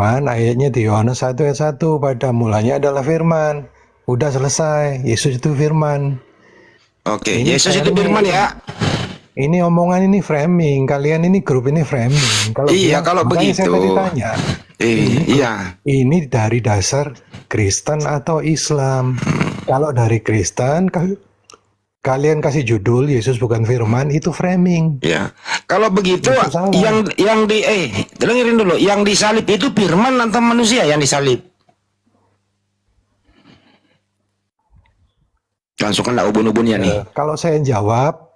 Ayatnya di Yohanes 1 ayat 1, pada mulanya adalah firman. Udah selesai, Yesus itu firman. Oke, Ini Yesus itu framing. firman ya. Ini omongan ini framing, kalian ini grup ini framing. Kalau Iya, bilang, kalau makanya saya begitu. tadi tanya, Iya. ini dari dasar Kristen atau Islam? Kalau dari Kristen, kalian kasih judul Yesus bukan firman, itu framing. Ya, kalau begitu Itu salah. yang di dengerin dulu, yang disalib itu firman atau manusia yang disalib? Langsung kena ubun-ubunnya nih. Kalau saya jawab,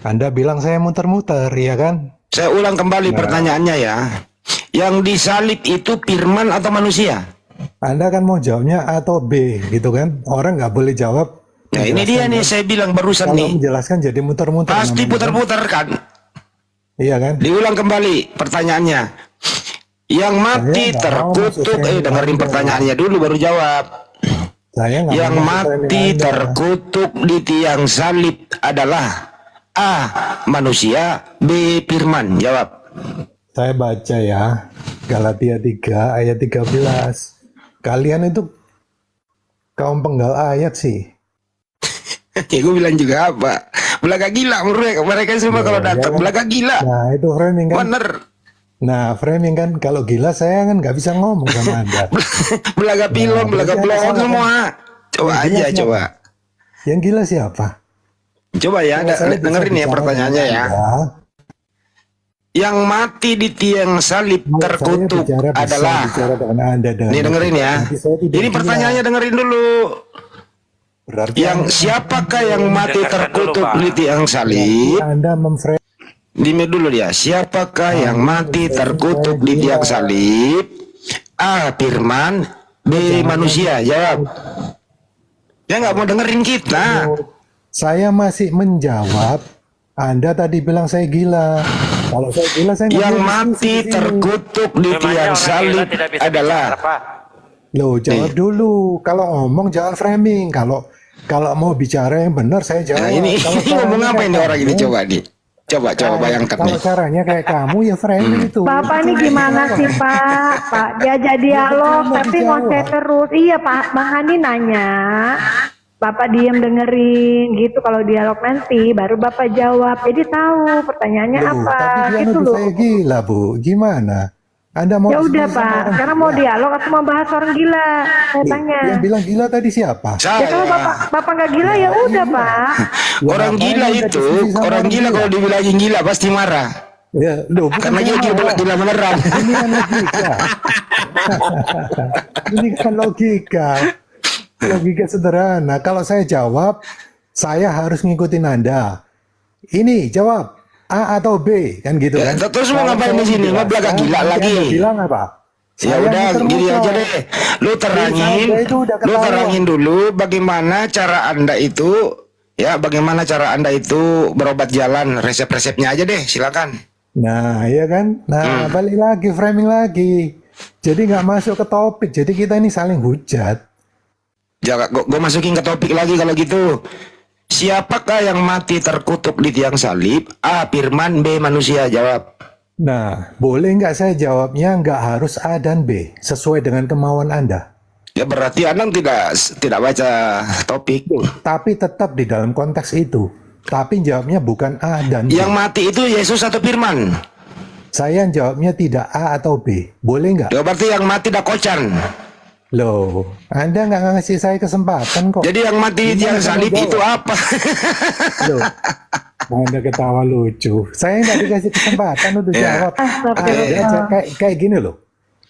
Anda bilang saya muter-muter, ya kan? Saya ulang kembali pertanyaannya ya. Yang disalib itu firman atau manusia? Anda kan mau jawabnya A atau B, gitu kan? Orang nggak boleh jawab. Nah ini dia nih, saya bilang barusan Kalau nih. menjelaskan jadi muter-muter. Pasti namanya, putar-putar kan? Iya kan? Diulang kembali pertanyaannya. Yang mati terkutuk, dengerin pertanyaannya dulu baru jawab. Yang mati terkutuk di tiang salib adalah A. Manusia, B. Firman. Jawab. Saya baca ya, Galatia 3 ayat 13. Kalian itu kaum penggal ayat sih. Ya gue bilang juga apa? Belaga gila mereka semua kalau datang. Ya, belaga gila. Nah itu framing kan. Bener. Nah framing kan, kalau gila saya kan nggak bisa ngomong sama Anda. Belaga pilon, belaga pelon semua. Coba aja siapa? coba. Yang gila siapa? Coba ya, dengerin ya pertanyaannya ya. Yang mati di tiang salib terkutuk adalah. Ini dengerin ya. Ini pertanyaannya dengerin dulu. Berarti yang siapakah yang mati terkutuk di tiang salib? Anda Dime dulu dia. Siapakah yang mati terkutuk di tiang salib? A. Firman, B. Manusia. Jawab. Ya nggak mau dengerin kita. Saya masih menjawab. Anda tadi bilang saya gila. Kalau saya gila, saya yang mati terkutuk di tiang salib adalah. Loh, jawab dulu. Kalau ngomong jangan framing. Kalau mau bicara yang benar saya jawab. Nah, ini ngomong apa ini orang ini, coba nih. Coba bayangkan kalau nih. caranya kayak kamu ya framing itu. Bapak ini gimana sih Pak? Diajak dialog tapi ngoceh terus. Iya Pak, Bang Handi nanya. Bapak diam dengerin gitu, kalau dialog nanti baru Bapak jawab. Jadi tahu pertanyaannya apa Tapi gitu loh. Saya gila Bu, gimana? Anda mau ya udah Pak, karena mau dialog atau mau bahas orang gila? Saya tanya. Yang bilang gila tadi siapa? Ya kalau Bapak nggak gila ya udah Pak. Orang gila itu, orang gila kalau dibilangin gila pasti marah. Ya, loh, karena dia gila beneran. Ini kan logika. Ini kan logika. Logika sederhana. Kalau saya jawab, saya harus ngikutin Anda. Ini jawab A atau B, kan gitu kan? Terus mau ngapain di sini? Mau belakang gila lagi? Bilang apa? Ya udah, gini aja deh. Lu terangin dulu bagaimana cara Anda itu, ya bagaimana cara Anda itu berobat jalan, resep-resepnya aja deh, silakan. Nah, iya kan? Nah, balik lagi, framing lagi. Jadi nggak masuk ke topik. Jadi kita ini saling hujat. Jangan, gue masukin ke topik lagi kalau gitu. Siapakah yang mati terkutuk di tiang salib? A. Firman, B. Manusia. Jawab. Nah, boleh nggak saya jawabnya nggak harus A dan B, sesuai dengan kemauan Anda? Ya berarti Anda tidak baca topik. Tapi tetap di dalam konteks itu. Tapi jawabnya bukan A dan B. Yang mati itu Yesus atau Firman? Saya jawabnya tidak A atau B. Boleh nggak? Ya berarti yang mati Dakocan. Loh, Anda nggak ngasih saya kesempatan kok. Jadi yang mati di tiang salib itu apa? Loh, Anda ketawa lucu. Saya nggak dikasih kesempatan untuk jawab. Kayak gini loh.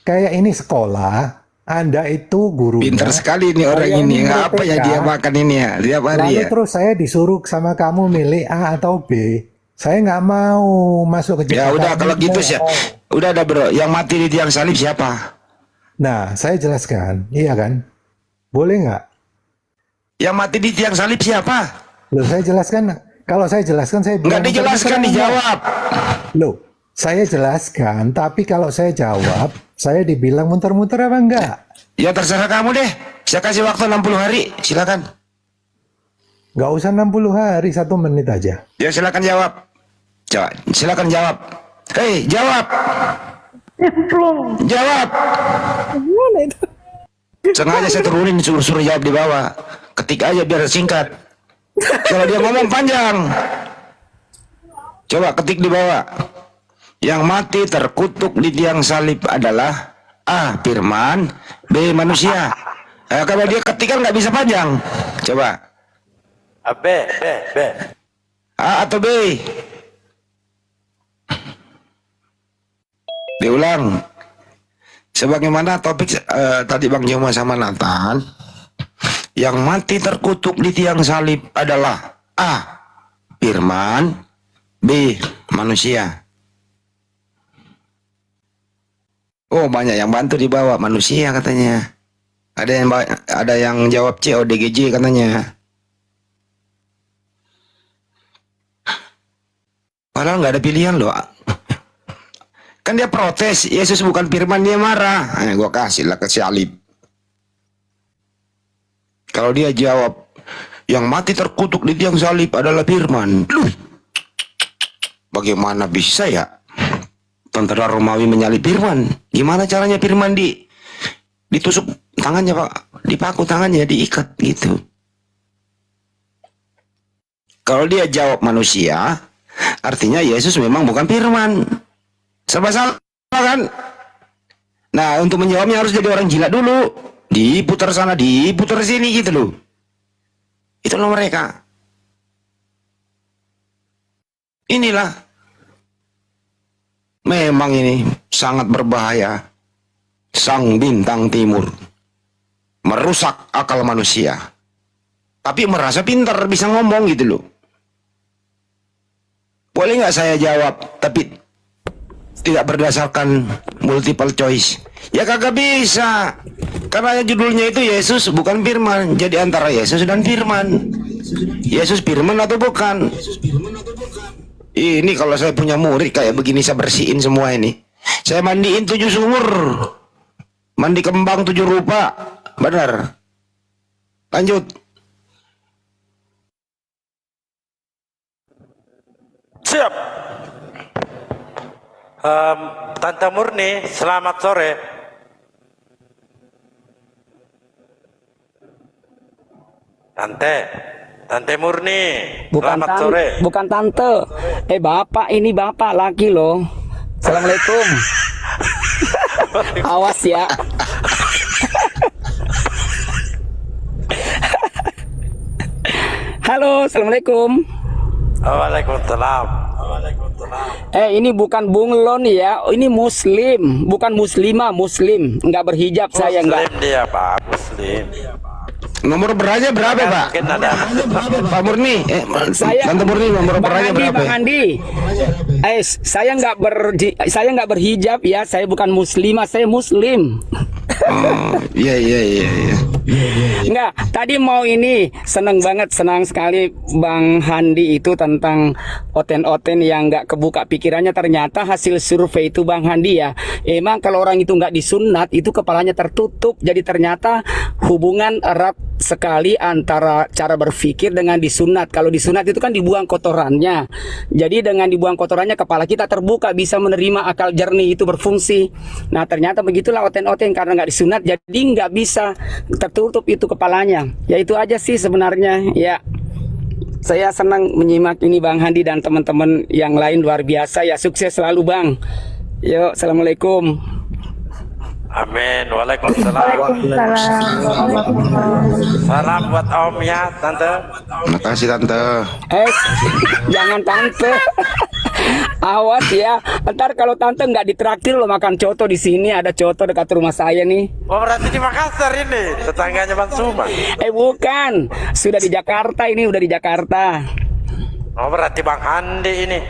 Kayak ini sekolah. Anda itu guru. Pinter sekali nih orang ini. Apa ya dia makan ini ya? Tiap hari lalu ya. Terus saya disuruh sama kamu milih A atau B. Saya nggak mau masuk ke Ya udah kalau gitu sih. Udah ada bro. Yang mati di tiang salib siapa? Nah, saya jelaskan, iya kan? Boleh nggak? Yang mati di tiang salib siapa? Loh, saya jelaskan. Kalau saya jelaskan, saya nggak dijelaskan, dijawab. Loh, saya jelaskan, tapi kalau saya jawab, saya dibilang muter-muter apa enggak? Ya terserah kamu deh. Saya kasih waktu 60 hari, silakan. Nggak usah 60 hari, 1 menit aja. Ya silakan jawab. Coba, silakan jawab. Hei, jawab. Nyemplung. Jawab. Gimana itu? Sengaja saya turunin suruh jawab di bawah. Ketik aja biar singkat. Kalau dia ngomong panjang. Coba ketik di bawah. Yang mati terkutuk di tiang salib adalah A. Firman, B. Manusia. Kalau dia ketik kan nggak bisa panjang. Coba. B. A atau B? Diulang. Sebagaimana topik tadi Bang Joma sama Nathan, yang mati terkutuk di tiang salib adalah A. Firman, B. Manusia. Oh, banyak yang bantu di bawah, manusia katanya. Ada yang jawab C, ODGJ katanya. Padahal nggak ada pilihan loh. Kan dia protes, Yesus bukan firman, dia marah. Gua kasih lah ke salib. Kalau dia jawab, yang mati terkutuk di tiang salib adalah firman. Bagaimana bisa ya tentara Romawi menyalib firman? Gimana caranya firman ditusuk tangannya, Pak? Dipaku tangannya, diikat gitu. Kalau dia jawab manusia, artinya Yesus memang bukan firman. Serba salah kan? Nah, untuk menjawabnya harus jadi orang gila dulu. Diputar sana, diputar sini gitu loh. Itulah mereka. Inilah. Memang ini sangat berbahaya. Sang bintang timur. Merusak akal manusia. Tapi merasa pintar, bisa ngomong gitu loh. Boleh nggak saya jawab, tapi tidak berdasarkan multiple choice? Ya kagak bisa. Karena judulnya itu Yesus bukan firman. Jadi antara Yesus dan firman. Yesus firman atau bukan? Ini kalau saya punya murid kayak begini, saya bersihin semua ini. Saya mandiin 7 sumur. Mandi kembang 7 rupa. Benar. Lanjut. Siap. Tante Murni, selamat sore. Tante Murni, selamat sore. Bukan tante. Bapak, ini bapak laki loh. Assalamualaikum. Awas ya. Halo, assalamualaikum. Waalaikumsalam. Ini bukan bunglon ya, ini muslim, bukan muslimah, muslim, nggak berhijab. Saya nggak. Muslim dia, Pak, Muslim. Nomor beranya berapa, Pak? Mungkin ada. Pak Murni, Tante Murni, nomor beranya berapa? Bang Andi, saya nggak berhijab ya, saya bukan muslimah, saya muslim. Oh, iya. Enggak, tadi mau ini senang sekali Bang Handi itu tentang oten-oten yang nggak kebuka pikirannya. Ternyata hasil survei itu Bang Handi ya, emang kalau orang itu nggak disunat itu kepalanya tertutup. Jadi ternyata hubungan erat sekali antara cara berpikir dengan disunat. Kalau disunat itu kan dibuang kotorannya. Jadi dengan dibuang kotorannya kepala kita terbuka, bisa menerima, akal jernih itu berfungsi. Nah ternyata begitulah oten-oten, karena nggak disunat jadi nggak bisa, tertutup itu kepalanya. Ya itu aja sih sebenarnya ya. Saya senang menyimak ini Bang Handi dan teman-teman yang lain, luar biasa ya. Sukses selalu Bang. Yuk, assalamualaikum. Amin. Waalaikumsalam. Waalaikumsalam. Salam buat Om ya, Tante. Makasih Tante. Jangan Tante. Awas ya. Ntar kalau Tante nggak ditraktir lo makan coto di sini, ada coto dekat rumah saya nih. Oh, berarti di Makassar ini, tetangganya Bang Suma. Bukan. Sudah di Jakarta ini, udah di Jakarta. Oh, berarti Bang Handi ini.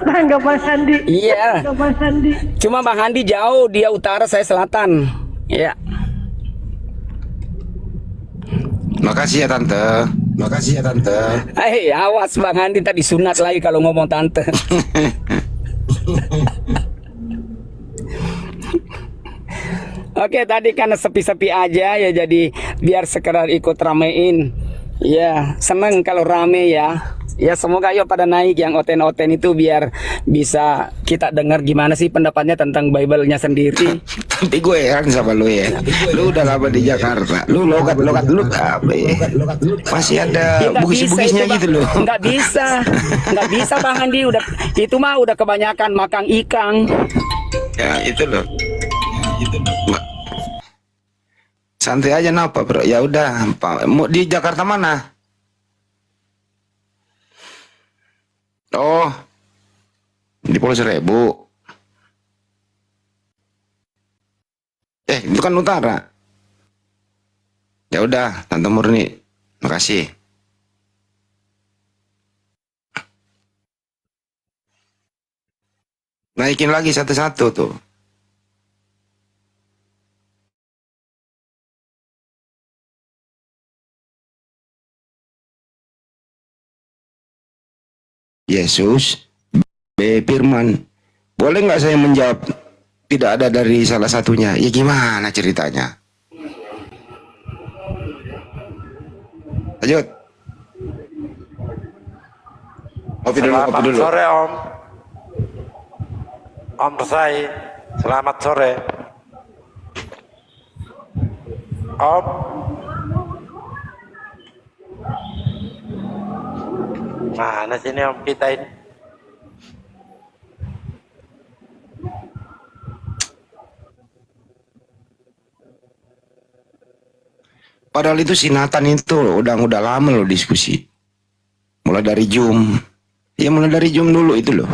Enggak Bang Handi. Iya. Enggak Bang Handi. Cuma Bang Handi jauh, dia utara, saya selatan. Ya. Makasih ya Tante. Makasih ya Tante. Awas Bang Handi tadi sunat lagi kalau ngomong Tante. Oke, tadi kan sepi-sepi aja ya, jadi biar sekedar ikut ramein. Ya, seneng kalau rame ya. Ya semoga ayo pada naik yang oten-oten itu biar bisa kita dengar gimana sih pendapatnya tentang Bible-nya sendiri. Tapi gue heran sama lu ya. Lu udah lama di Jakarta. Lu logat-logat lu apa ya? Masih ada Ya, nggak bisa bugis-bugisnya itu, Bang. gitu loh. Nggak bisa Bang Andi, udah itu mah udah kebanyakan makan ikan. Ya itu loh. Mbak. Santai aja napa bro. Ya udah. Mau di Jakarta mana? Oh, di Pulau Seribu. Itu kan utara. Ya udah, Tante Murni. Makasih. Naikin lagi satu-satu tuh. Yesus, B. Firman. Boleh nggak saya menjawab tidak ada dari salah satunya? Ya gimana ceritanya? Lanjut. Kopi dulu, kopi Selamat dulu. sore Om. Om Resai, selamat sore. Om. Mana sini Om kita ini? Padahal itu si Nathan itu udah lama loh diskusi. Mulai dari Zoom. Ya mulai dari Zoom dulu itu loh.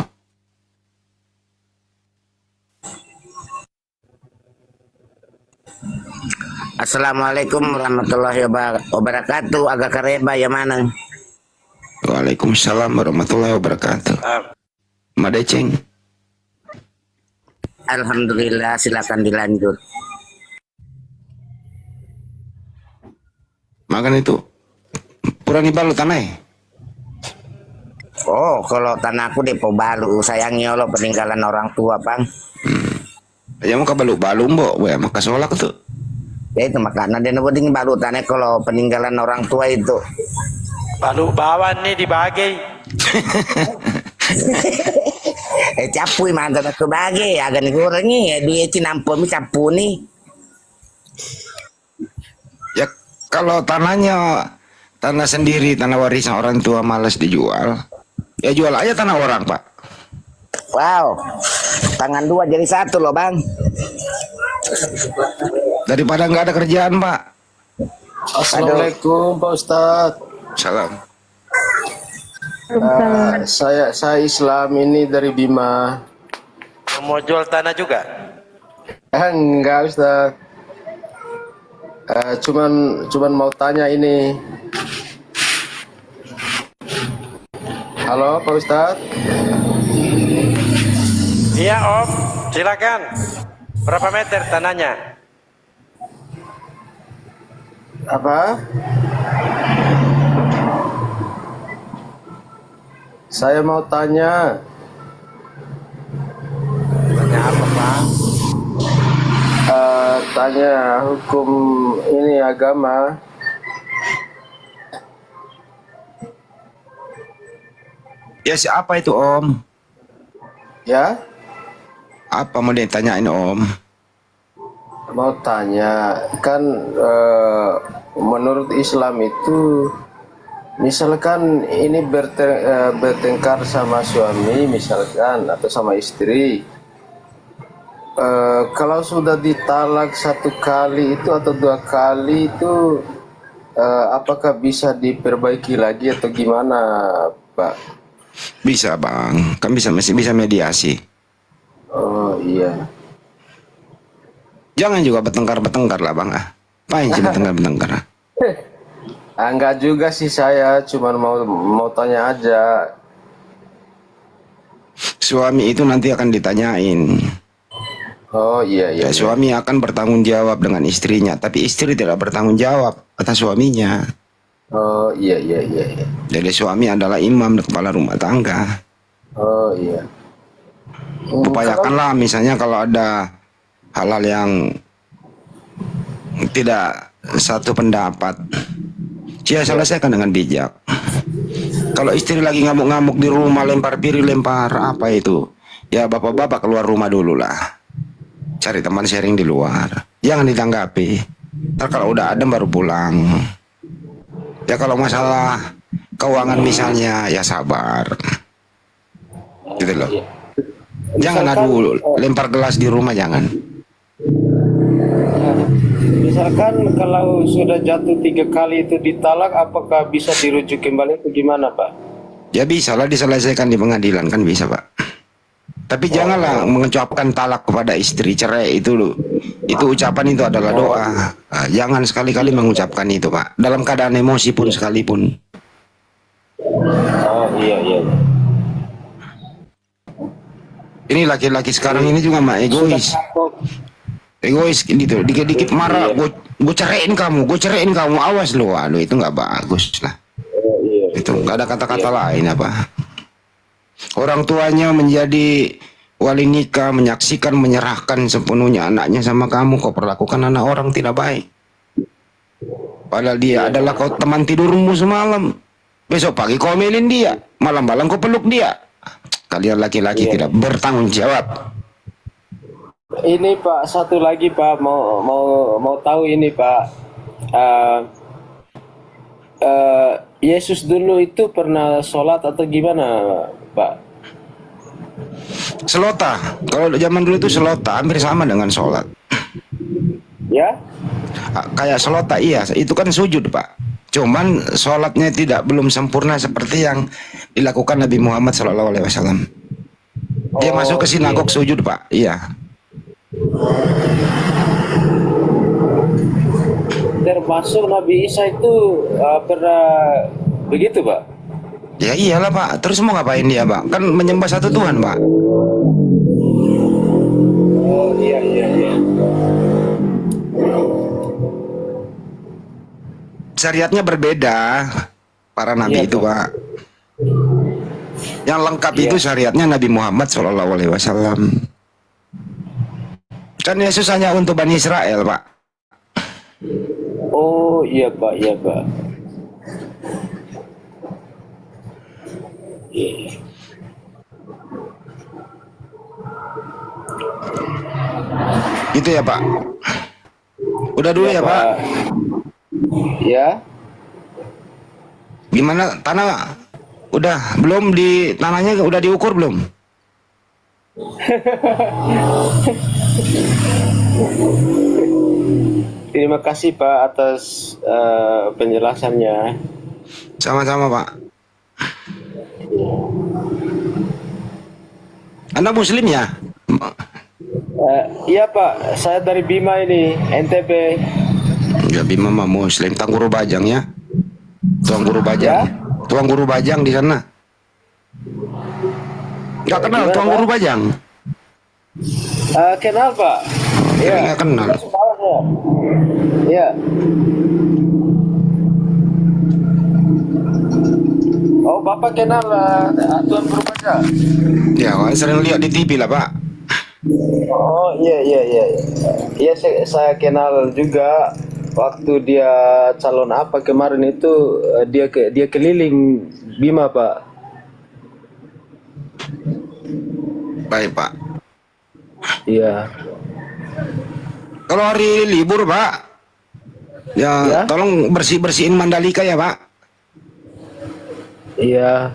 Assalamualaikum warahmatullahi wabarakatuh. Agak kareba ya mana? Waalaikumsalam warahmatullahi wabarakatuh. Mbak Deceng. Alhamdulillah, silakan dilanjut. Makan itu. Purani balu tanah. Oh, kalau tanahku Depo Balu, sayangnya Allah peninggalan orang tua, Bang. Ya mau ke balu-balu mbok, gue maka solak tuh. Ya itu makanya dia neboding balu tanah kalau peninggalan orang tua itu. Balu bawan nih dibagi. Capui mantan aku bagi, agak ngurangi ya duit cinampo mi capu nih. Ya kalau tanah sendiri, tanah warisan orang tua malas dijual. Ya jual aja tanah orang, Pak. Wow, tangan dua jadi satu loh, Bang. Daripada nggak ada kerjaan, Pak. Assalamualaikum Pak Ustadz. Salam. Saya Islam ini dari Bima. Mau jual tanah juga? Enggak Ustadz. Cuman mau tanya ini. Halo Pak Ustadz. Iya Om, silakan. Berapa meter tanahnya? Apa? Saya mau tanya. Tanya apa Pak? Tanya hukum ini agama. Ya siapa itu Om? Ya? Apa mau ditanyain Om? Mau tanya, kan menurut Islam itu misalkan ini bertengkar sama suami misalkan atau sama istri, kalau sudah ditalak satu kali itu atau dua kali itu apakah bisa diperbaiki lagi atau gimana Pak? Bisa Bang, kan masih bisa mediasi. Oh iya. Jangan juga bertengkar lah Bang. Apain sih bertengkar? Enggak juga sih, saya cuma mau tanya aja. Suami itu nanti akan ditanyain. Oh iya Ya, suami akan bertanggung jawab dengan istrinya, tapi istri tidak bertanggung jawab atas suaminya. Oh iya. Jadi suami adalah imam dan kepala rumah tangga. Oh iya. Upayakanlah misalnya kalau ada hal-hal yang tidak satu pendapat, ya selesaikan dengan bijak. Kalau istri lagi ngamuk-ngamuk di rumah, lempar piring, lempar apa itu, ya bapak-bapak keluar rumah dulu lah, cari teman sharing di luar, jangan ditanggapi. Ntar kalau udah adem baru pulang. Ya kalau masalah keuangan misalnya, ya sabar, gitu loh. Jangan adu lempar gelas di rumah, jangan. Misalkan kalau sudah jatuh 3 kali itu ditalak, apakah bisa dirujuk kembali atau gimana, Pak? Ya bisa lah diselesaikan di pengadilan, kan bisa, Pak. Tapi janganlah mengucapkan talak kepada istri, cerai itu loh. Itu ucapan itu adalah doa. Nah, jangan sekali-kali mengucapkan itu, Pak. Dalam keadaan emosi pun sekalipun. Oh iya iya. Ini laki-laki sekarang ini juga mah egois. Egois gitu. Dikit-dikit marah, gue ceraiin kamu, awas lo. Aduh, itu nggak bagus lah. Itu nggak ada kata-kata lain apa. Orang tuanya menjadi wali nikah, menyaksikan, menyerahkan sepenuhnya anaknya sama kamu, kau perlakukan anak orang tidak baik. Padahal dia adalah kau teman tidurmu semalam. Besok pagi kau omelin dia, malam-malam kau peluk dia. Kalian laki-laki tidak bertanggung jawab. Ini Pak, satu lagi Pak, mau tahu ini Pak. Yesus dulu itu pernah sholat atau gimana Pak? Selota, kalau zaman dulu itu selota hampir sama dengan sholat. Ya? Kayak selota, iya, itu kan sujud Pak. Cuman sholatnya belum sempurna seperti yang dilakukan Nabi Muhammad SAW. Dia masuk ke sinagog sujud Pak, iya. Termasuk Nabi Isa itu pernah begitu Pak? Ya iyalah Pak, terus mau ngapain dia Pak? Kan menyembah satu Tuhan Pak. Oh iya iya iya. Syariatnya berbeda para nabi itu Pak. Yang lengkap itu syariatnya Nabi Muhammad SAW. Kan Yesus hanya untuk Bani Israel Pak. Oh iya Pak, iya Pak. Gitu ya Pak. Udah dulu ya Pak. Ya. Gimana tanah? Udah belum di tanahnya udah diukur belum? Terima kasih Pak atas penjelasannya. Sama-sama Pak. Anda Muslim ya? Iya Pak, saya dari Bima ini, NTB. Ya Bima mah Muslim, Tuan Guru Bajang ya. Tuan Guru Bajang. Tuan Guru Bajang di sana. Nggak kenal Tuan Guru Bajang? Kenal Pak? Iya. Nggak kenal. Iya. Oh Bapak kenal Tuan Guru Bajang? Ya, sering lihat di TV lah Pak. Oh iya iya iya. Iya saya kenal juga. Waktu dia calon apa kemarin itu dia keliling Bima Pak. Baik Pak. Iya. Kalau hari libur Pak, ya tolong bersihin Mandalika ya Pak. Iya.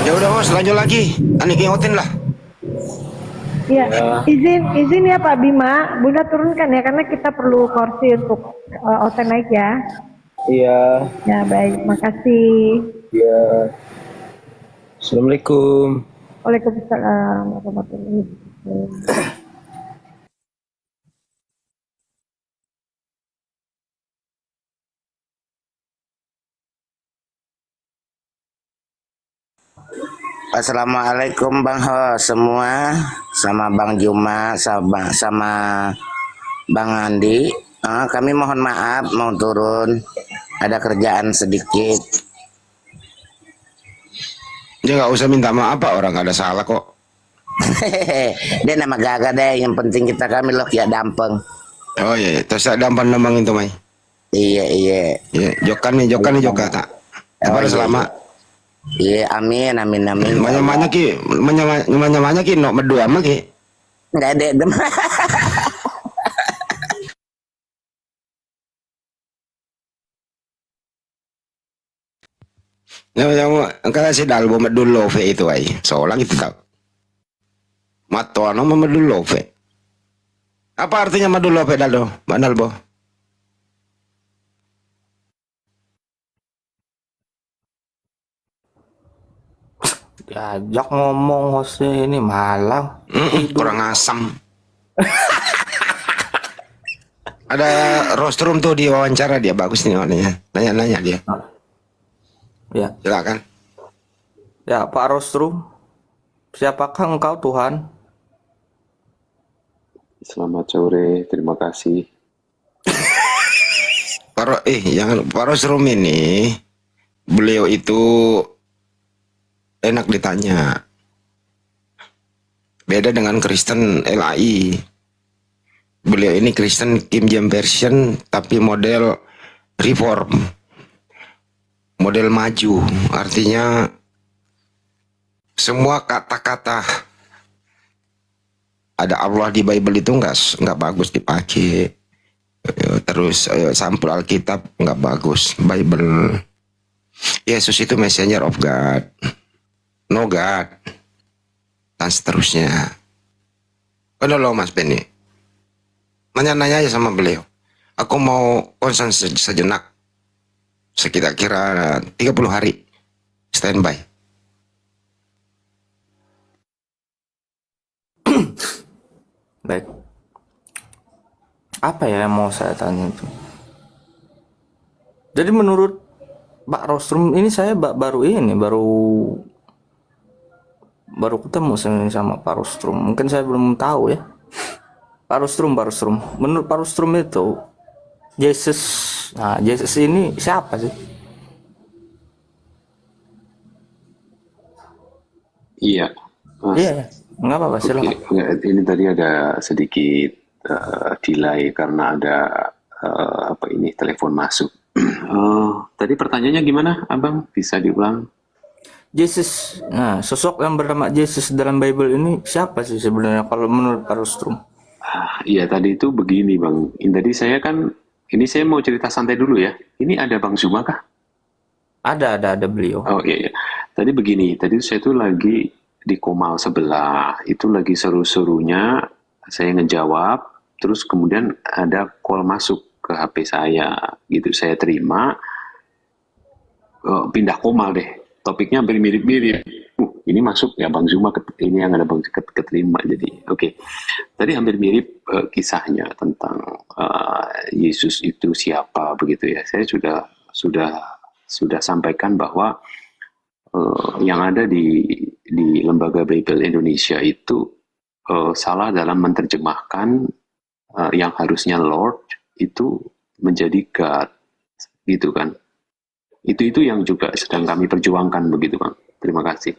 Ya udah Bos, lanjut lagi. Anik ngikutin lah. Ya, izin ya Pak Bima, Bunda turunkan ya karena kita perlu kursi untuk OT naik ya. Iya. Ya baik, makasih. Iya. Assalamualaikum. Waalaikumsalam warahmatullahi wabarakatuh. Assalamualaikum Bang Ho semua, sama Bang Juma, sama Bang Andi. Kami mohon maaf mau turun, ada kerjaan sedikit. Dia nggak usah minta maaf Pak, orang nggak ada salah kok. Dia nama gaga deh, yang penting kami loh ya dampeng. Oh iya, terus dampan namang itu Mai. Iya, iya. Ya, Jokan nih Joka tak. Oh, Apa iya, selama Iya, amin, amin, amin. banyak ki banyak ki no medua mah ki. Nggak ada. Yang kata si dalbo medulo fe itu ay. Seolah gitu tau. Matoano medulo fe. Apa artinya medulo fe daldo? Dalbo. Diajak ngomong hostnya ini malang. Kurang asam. Ada rostrum tuh di wawancara dia bagus nih orangnya. Nanya-nanya dia. Ya, Silakan. ya Pak Rostrum, siapakah engkau Tuhan? Selamat sore, terima kasih. Pak Rostrum ini beliau itu enak ditanya. Beda dengan Kristen LAI. Beliau ini Kristen King James Version tapi model reform. Model maju. Artinya semua kata-kata ada Allah di Bible itu nggak bagus dipakai. Terus sampul Alkitab nggak bagus. Bible Yesus itu messenger of God. No God. Dan seterusnya. Udah loh Mas Benny. Nanya-nanya aja sama beliau. Aku mau konsen sejenak. Sekitar kira 30 hari. Standby. Baik. Apa ya yang mau saya tanya itu? Jadi menurut Pak Rostrum ini saya baru ketemu sama Pak Rostrum. Mungkin saya belum tahu ya. Pak Rostrum. Menurut Pak Rostrum itu Yesus, nah Yesus ini siapa sih? Iya, Mas. Iya, nggak apa-apa, Oke, silakan. ini tadi ada sedikit delay karena ada telepon masuk. Tadi pertanyaannya gimana, Abang? Bisa diulang? Yesus, nah sosok yang bernama Yesus dalam Bible ini siapa sih sebenarnya kalau menurut Pak Rostrum? Iya, tadi itu begini, Bang. Tadi ini saya mau cerita santai dulu ya. Ini ada Bang Zuma kah? Ada beliau. Oh iya, iya. Tadi begini, tadi saya tuh lagi di Komal sebelah, itu lagi seru-serunya, saya ngejawab, terus kemudian ada call masuk ke HP saya, gitu. Saya terima, pindah Komal deh. Topiknya hampir mirip-mirip. Ini masuk ya Bang Zuma, ini yang ada Bang keterima. Jadi oke. Tadi hampir mirip kisahnya tentang Yesus itu siapa begitu ya. Saya sudah sampaikan bahwa yang ada di Lembaga Bible Indonesia itu salah dalam menerjemahkan yang harusnya Lord itu menjadi God, gitu kan. Itu yang juga sedang kami perjuangkan begitu, Bang. Terima kasih.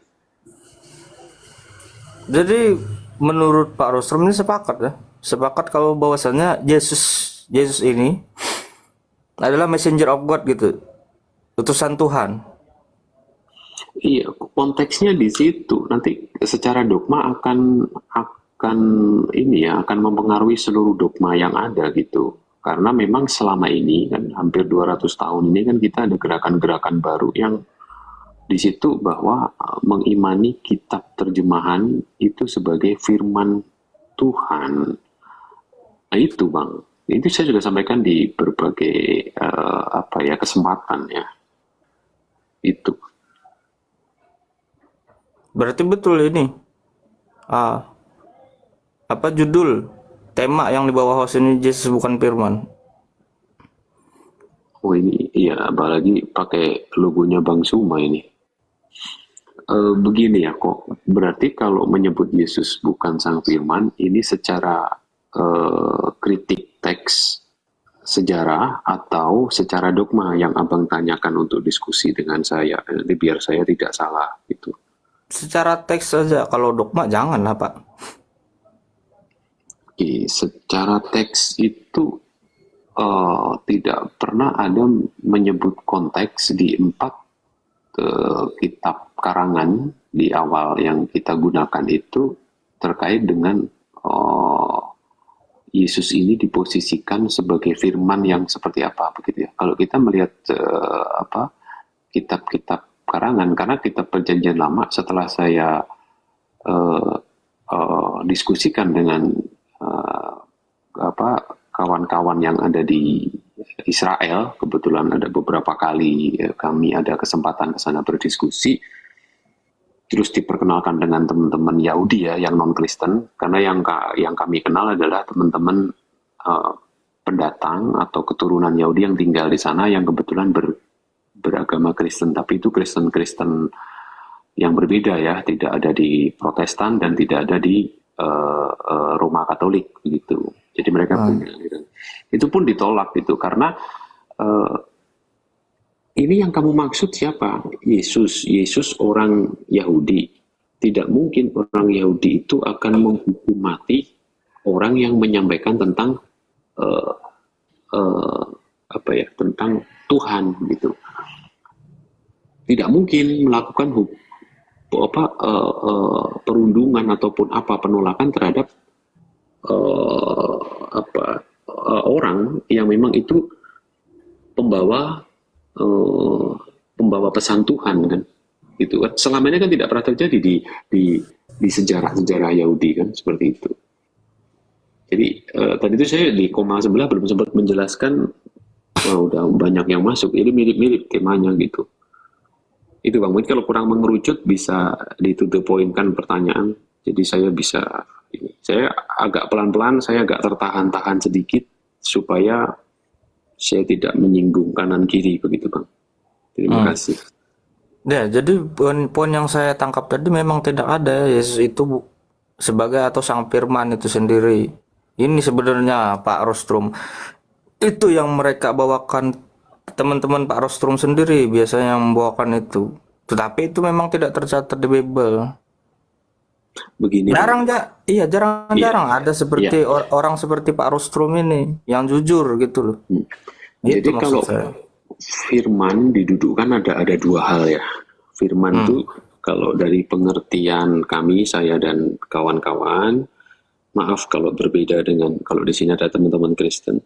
Jadi menurut Pak Rostrum ini sepakat kalau bahwasannya Yesus ini adalah messenger of God gitu, utusan Tuhan. Iya, konteksnya di situ. Nanti secara dogma akan mempengaruhi seluruh dogma yang ada gitu. Karena memang selama ini kan hampir 200 tahun ini kan kita ada gerakan-gerakan baru yang di situ bahwa mengimani kitab terjemahan itu sebagai firman Tuhan. Nah itu Bang, itu saya juga sampaikan di berbagai kesempatan ya. Itu. Berarti betul ini judul tema yang di bawah host ini Yesus bukan firman. Oh ini iya, apalagi pakai logonya Bang Suma ini. Begini ya kok, berarti kalau menyebut Yesus bukan sang firman, ini secara kritik teks sejarah atau secara dogma yang Abang tanyakan untuk diskusi dengan saya, biar saya tidak salah gitu. Secara teks saja, kalau dogma janganlah Pak. Oke, secara teks itu tidak pernah ada menyebut konteks di 4 kitab karangan di awal yang kita gunakan itu terkait dengan Yesus ini diposisikan sebagai firman yang seperti apa begitu ya. Kalau kita melihat kitab-kitab karangan, karena kitab Perjanjian Lama setelah saya diskusikan dengan kawan-kawan yang ada di Israel, kebetulan ada beberapa kali kami ada kesempatan ke sana berdiskusi, terus diperkenalkan dengan teman-teman Yahudi ya yang non Kristen, karena yang kami kenal adalah teman-teman pendatang atau keturunan Yahudi yang tinggal di sana yang kebetulan beragama Kristen, tapi itu Kristen yang berbeda ya, tidak ada di Protestan dan tidak ada di Roma Katolik begitu. Jadi mereka punya gitu. Itu pun ditolak gitu karena ini yang kamu maksud siapa? Yesus orang Yahudi. Tidak mungkin orang Yahudi itu akan menghukum mati orang yang menyampaikan tentang tentang Tuhan gitu. Tidak mungkin melakukan perundungan ataupun penolakan terhadap orang yang memang itu pembawa pesan Tuhan kan, gitu kan. Selama ini kan tidak pernah terjadi di sejarah Yahudi kan seperti itu. Jadi tadi itu saya di koma sebelah belum sempat menjelaskan, udah banyak yang masuk. Ini mirip-mirip temanya gitu. Itu Bang, mungkin kalau kurang mengerucut bisa to the point kan pertanyaan. Jadi saya bisa, saya agak pelan-pelan, saya agak tertahan-tahan sedikit supaya saya tidak menyinggung kanan kiri begitu Bang. Terima kasih. Ya, jadi poin yang saya tangkap tadi memang tidak ada Yesus itu sebagai atau sang firman itu sendiri. Ini sebenarnya Pak Rostrum itu yang mereka bawakan, teman-teman Pak Rostrum sendiri biasanya yang membawakan itu. Tetapi itu memang tidak tercatat di Bible. Begini. Jarang-jarang ada seperti orang seperti Pak Rostrum ini yang jujur gitu loh. Jadi kalau firman didudukkan ada dua hal ya. Firman itu kalau dari pengertian kami, saya dan kawan-kawan, maaf kalau berbeda dengan kalau di sini ada teman-teman Kristen,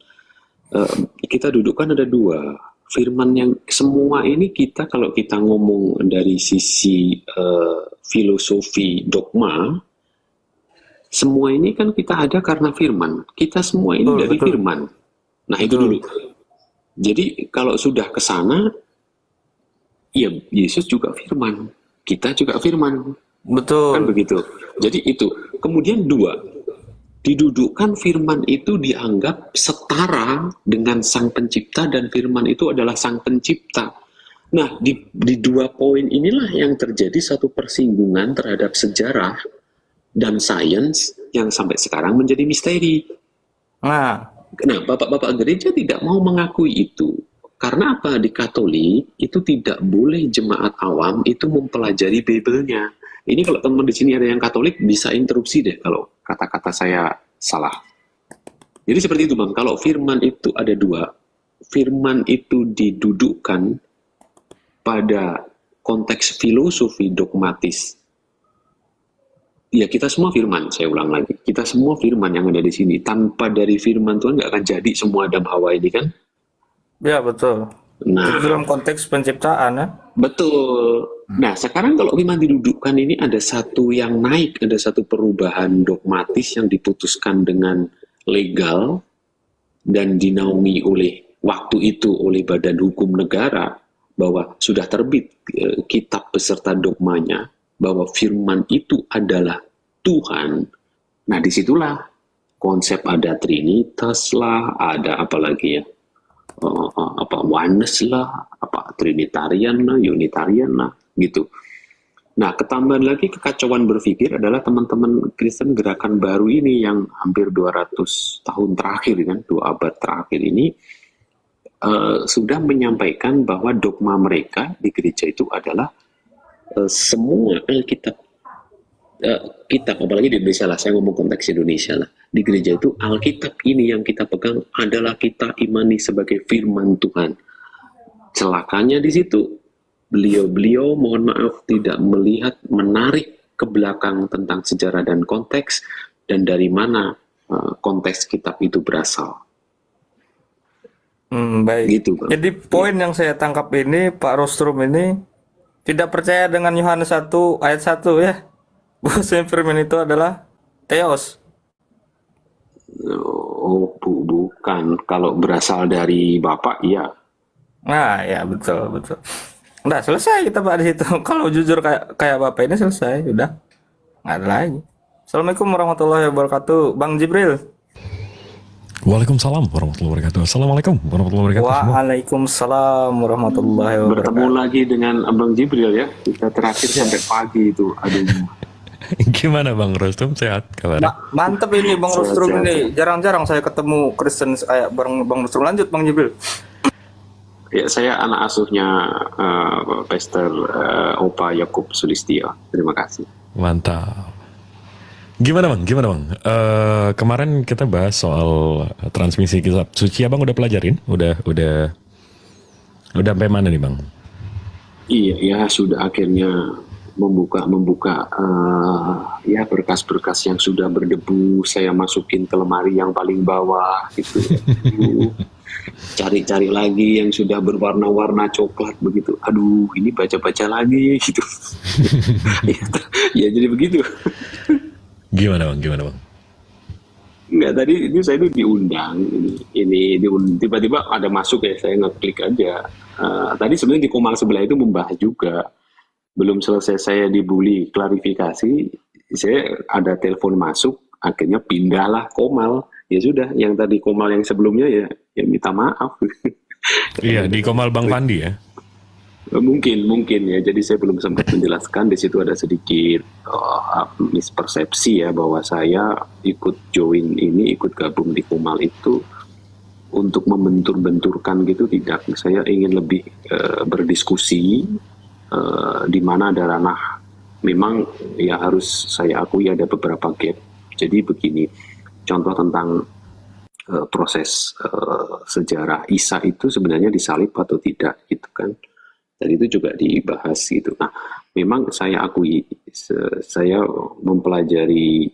kita dudukkan ada dua. Firman yang semua ini kalau kita ngomong dari sisi filosofi dogma, semua ini kan kita ada karena firman. Kita semua ini dari firman. Nah itu dulu. Jadi kalau sudah ke sana, ya Yesus juga firman, kita juga firman. Betul. Kan begitu. Jadi itu. Kemudian dua, didudukkan firman itu dianggap setara dengan sang pencipta dan firman itu adalah sang pencipta. Nah, di dua poin inilah yang terjadi satu persinggungan terhadap sejarah dan sains yang sampai sekarang menjadi misteri. Nah, bapak-bapak gereja tidak mau mengakui itu. Karena apa? Di Katolik itu tidak boleh jemaat awam itu mempelajari Bible-nya. Ini kalau teman di sini ada yang Katolik bisa interupsi deh kalau kata-kata saya salah. Jadi seperti itu Bang, kalau firman itu ada dua. Firman itu didudukkan pada konteks filosofi dogmatis. Ya kita semua firman, saya ulang lagi. Kita semua firman yang ada di sini. Tanpa dari firman Tuhan nggak akan jadi semua Adam Hawa ini kan? Ya betul. Nah, itu dalam konteks penciptaan ya. Betul. Nah sekarang kalau firman didudukkan ini ada satu yang naik, ada satu perubahan dogmatis yang diputuskan dengan legal dan dinaungi oleh waktu itu oleh Badan Hukum Negara bahwa sudah terbit kitab beserta dogmanya bahwa firman itu adalah Tuhan. Nah disitulah konsep ada Trinitas lah, ada apa lagi ya, oneness lah, Trinitarian lah, Unitarian lah, gitu. Nah ketambahan lagi kekacauan berpikir adalah teman-teman Kristen gerakan baru ini yang hampir 200 tahun terakhir kan, 2 abad terakhir ini sudah menyampaikan bahwa dogma mereka di gereja itu adalah semua Alkitab kitab, apalagi di Indonesia lah, saya ngomong konteks Indonesia lah, di gereja itu Alkitab ini yang kita pegang adalah kita imani sebagai firman Tuhan. Celakanya di situ, beliau mohon maaf tidak melihat, menarik ke belakang tentang sejarah dan konteks, dan dari mana konteks kitab itu berasal. Baik. Gitu, Bang. Jadi poin yang saya tangkap ini, Pak Rostrum ini tidak percaya dengan Yohanes 1 ayat 1 ya. Bahwa firman itu adalah Theos. Oh, bukan. Kalau berasal dari Bapak, iya. Nah, ya betul. Udah selesai kita Pak di situ. Kalau jujur kayak Bapak ini selesai, udah. Nggak ada lagi. Assalamualaikum warahmatullahi wabarakatuh. Bang Jibril. Waalaikumsalam warahmatullahi wabarakatuh. Assalamualaikum warahmatullahi wabarakatuh. Waalaikumsalam warahmatullahi wabarakatuh. Bertemu lagi dengan Abang Jibril ya. Kita terakhir sampai pagi itu. Aduh. Gimana Bang Rostum, sehat kabarnya? Mantep ini Bang Rostrum ini. Jarang-jarang saya ketemu Kristen kayak Bang Rostrum. Lanjut Bang Jibril. Ya, saya anak asuhnya Pastor Opa Yakub Sulistyo. Terima kasih. Mantap. Gimana Bang? Kemarin kita bahas soal transmisi kitab suci. Abang udah pelajarin? Udah sampai mana nih Bang? Iya, ya sudah akhirnya membuka ya berkas-berkas yang sudah berdebu saya masukin ke lemari yang paling bawah gitu. Cari-cari lagi yang sudah berwarna-warna coklat begitu. Aduh, ini baca-baca lagi gitu. Ya jadi begitu. Gimana bang? Enggak, tadi itu saya itu diundang. Tiba-tiba ada masuk ya, saya ngeklik aja. Tadi sebenarnya di Komal sebelah itu membahas juga. Belum selesai saya dibully klarifikasi, saya ada telepon masuk, akhirnya pindahlah Komal. Ya sudah, yang tadi Komal yang sebelumnya ya minta maaf. Iya, di Komal Bang Fandi ya. Mungkin ya. Jadi saya belum sempat menjelaskan. Di situ ada sedikit mispersepsi ya, bahwa saya ikut gabung di Komal itu untuk membentur-benturkan gitu, tidak. Saya ingin lebih berdiskusi di mana ada ranah. Memang ya harus saya akui ada beberapa gap. Jadi begini, contoh tentang proses sejarah Isa itu sebenarnya disalib atau tidak gitu kan. Tadi itu juga dibahas gitu. Nah, memang saya akui, saya mempelajari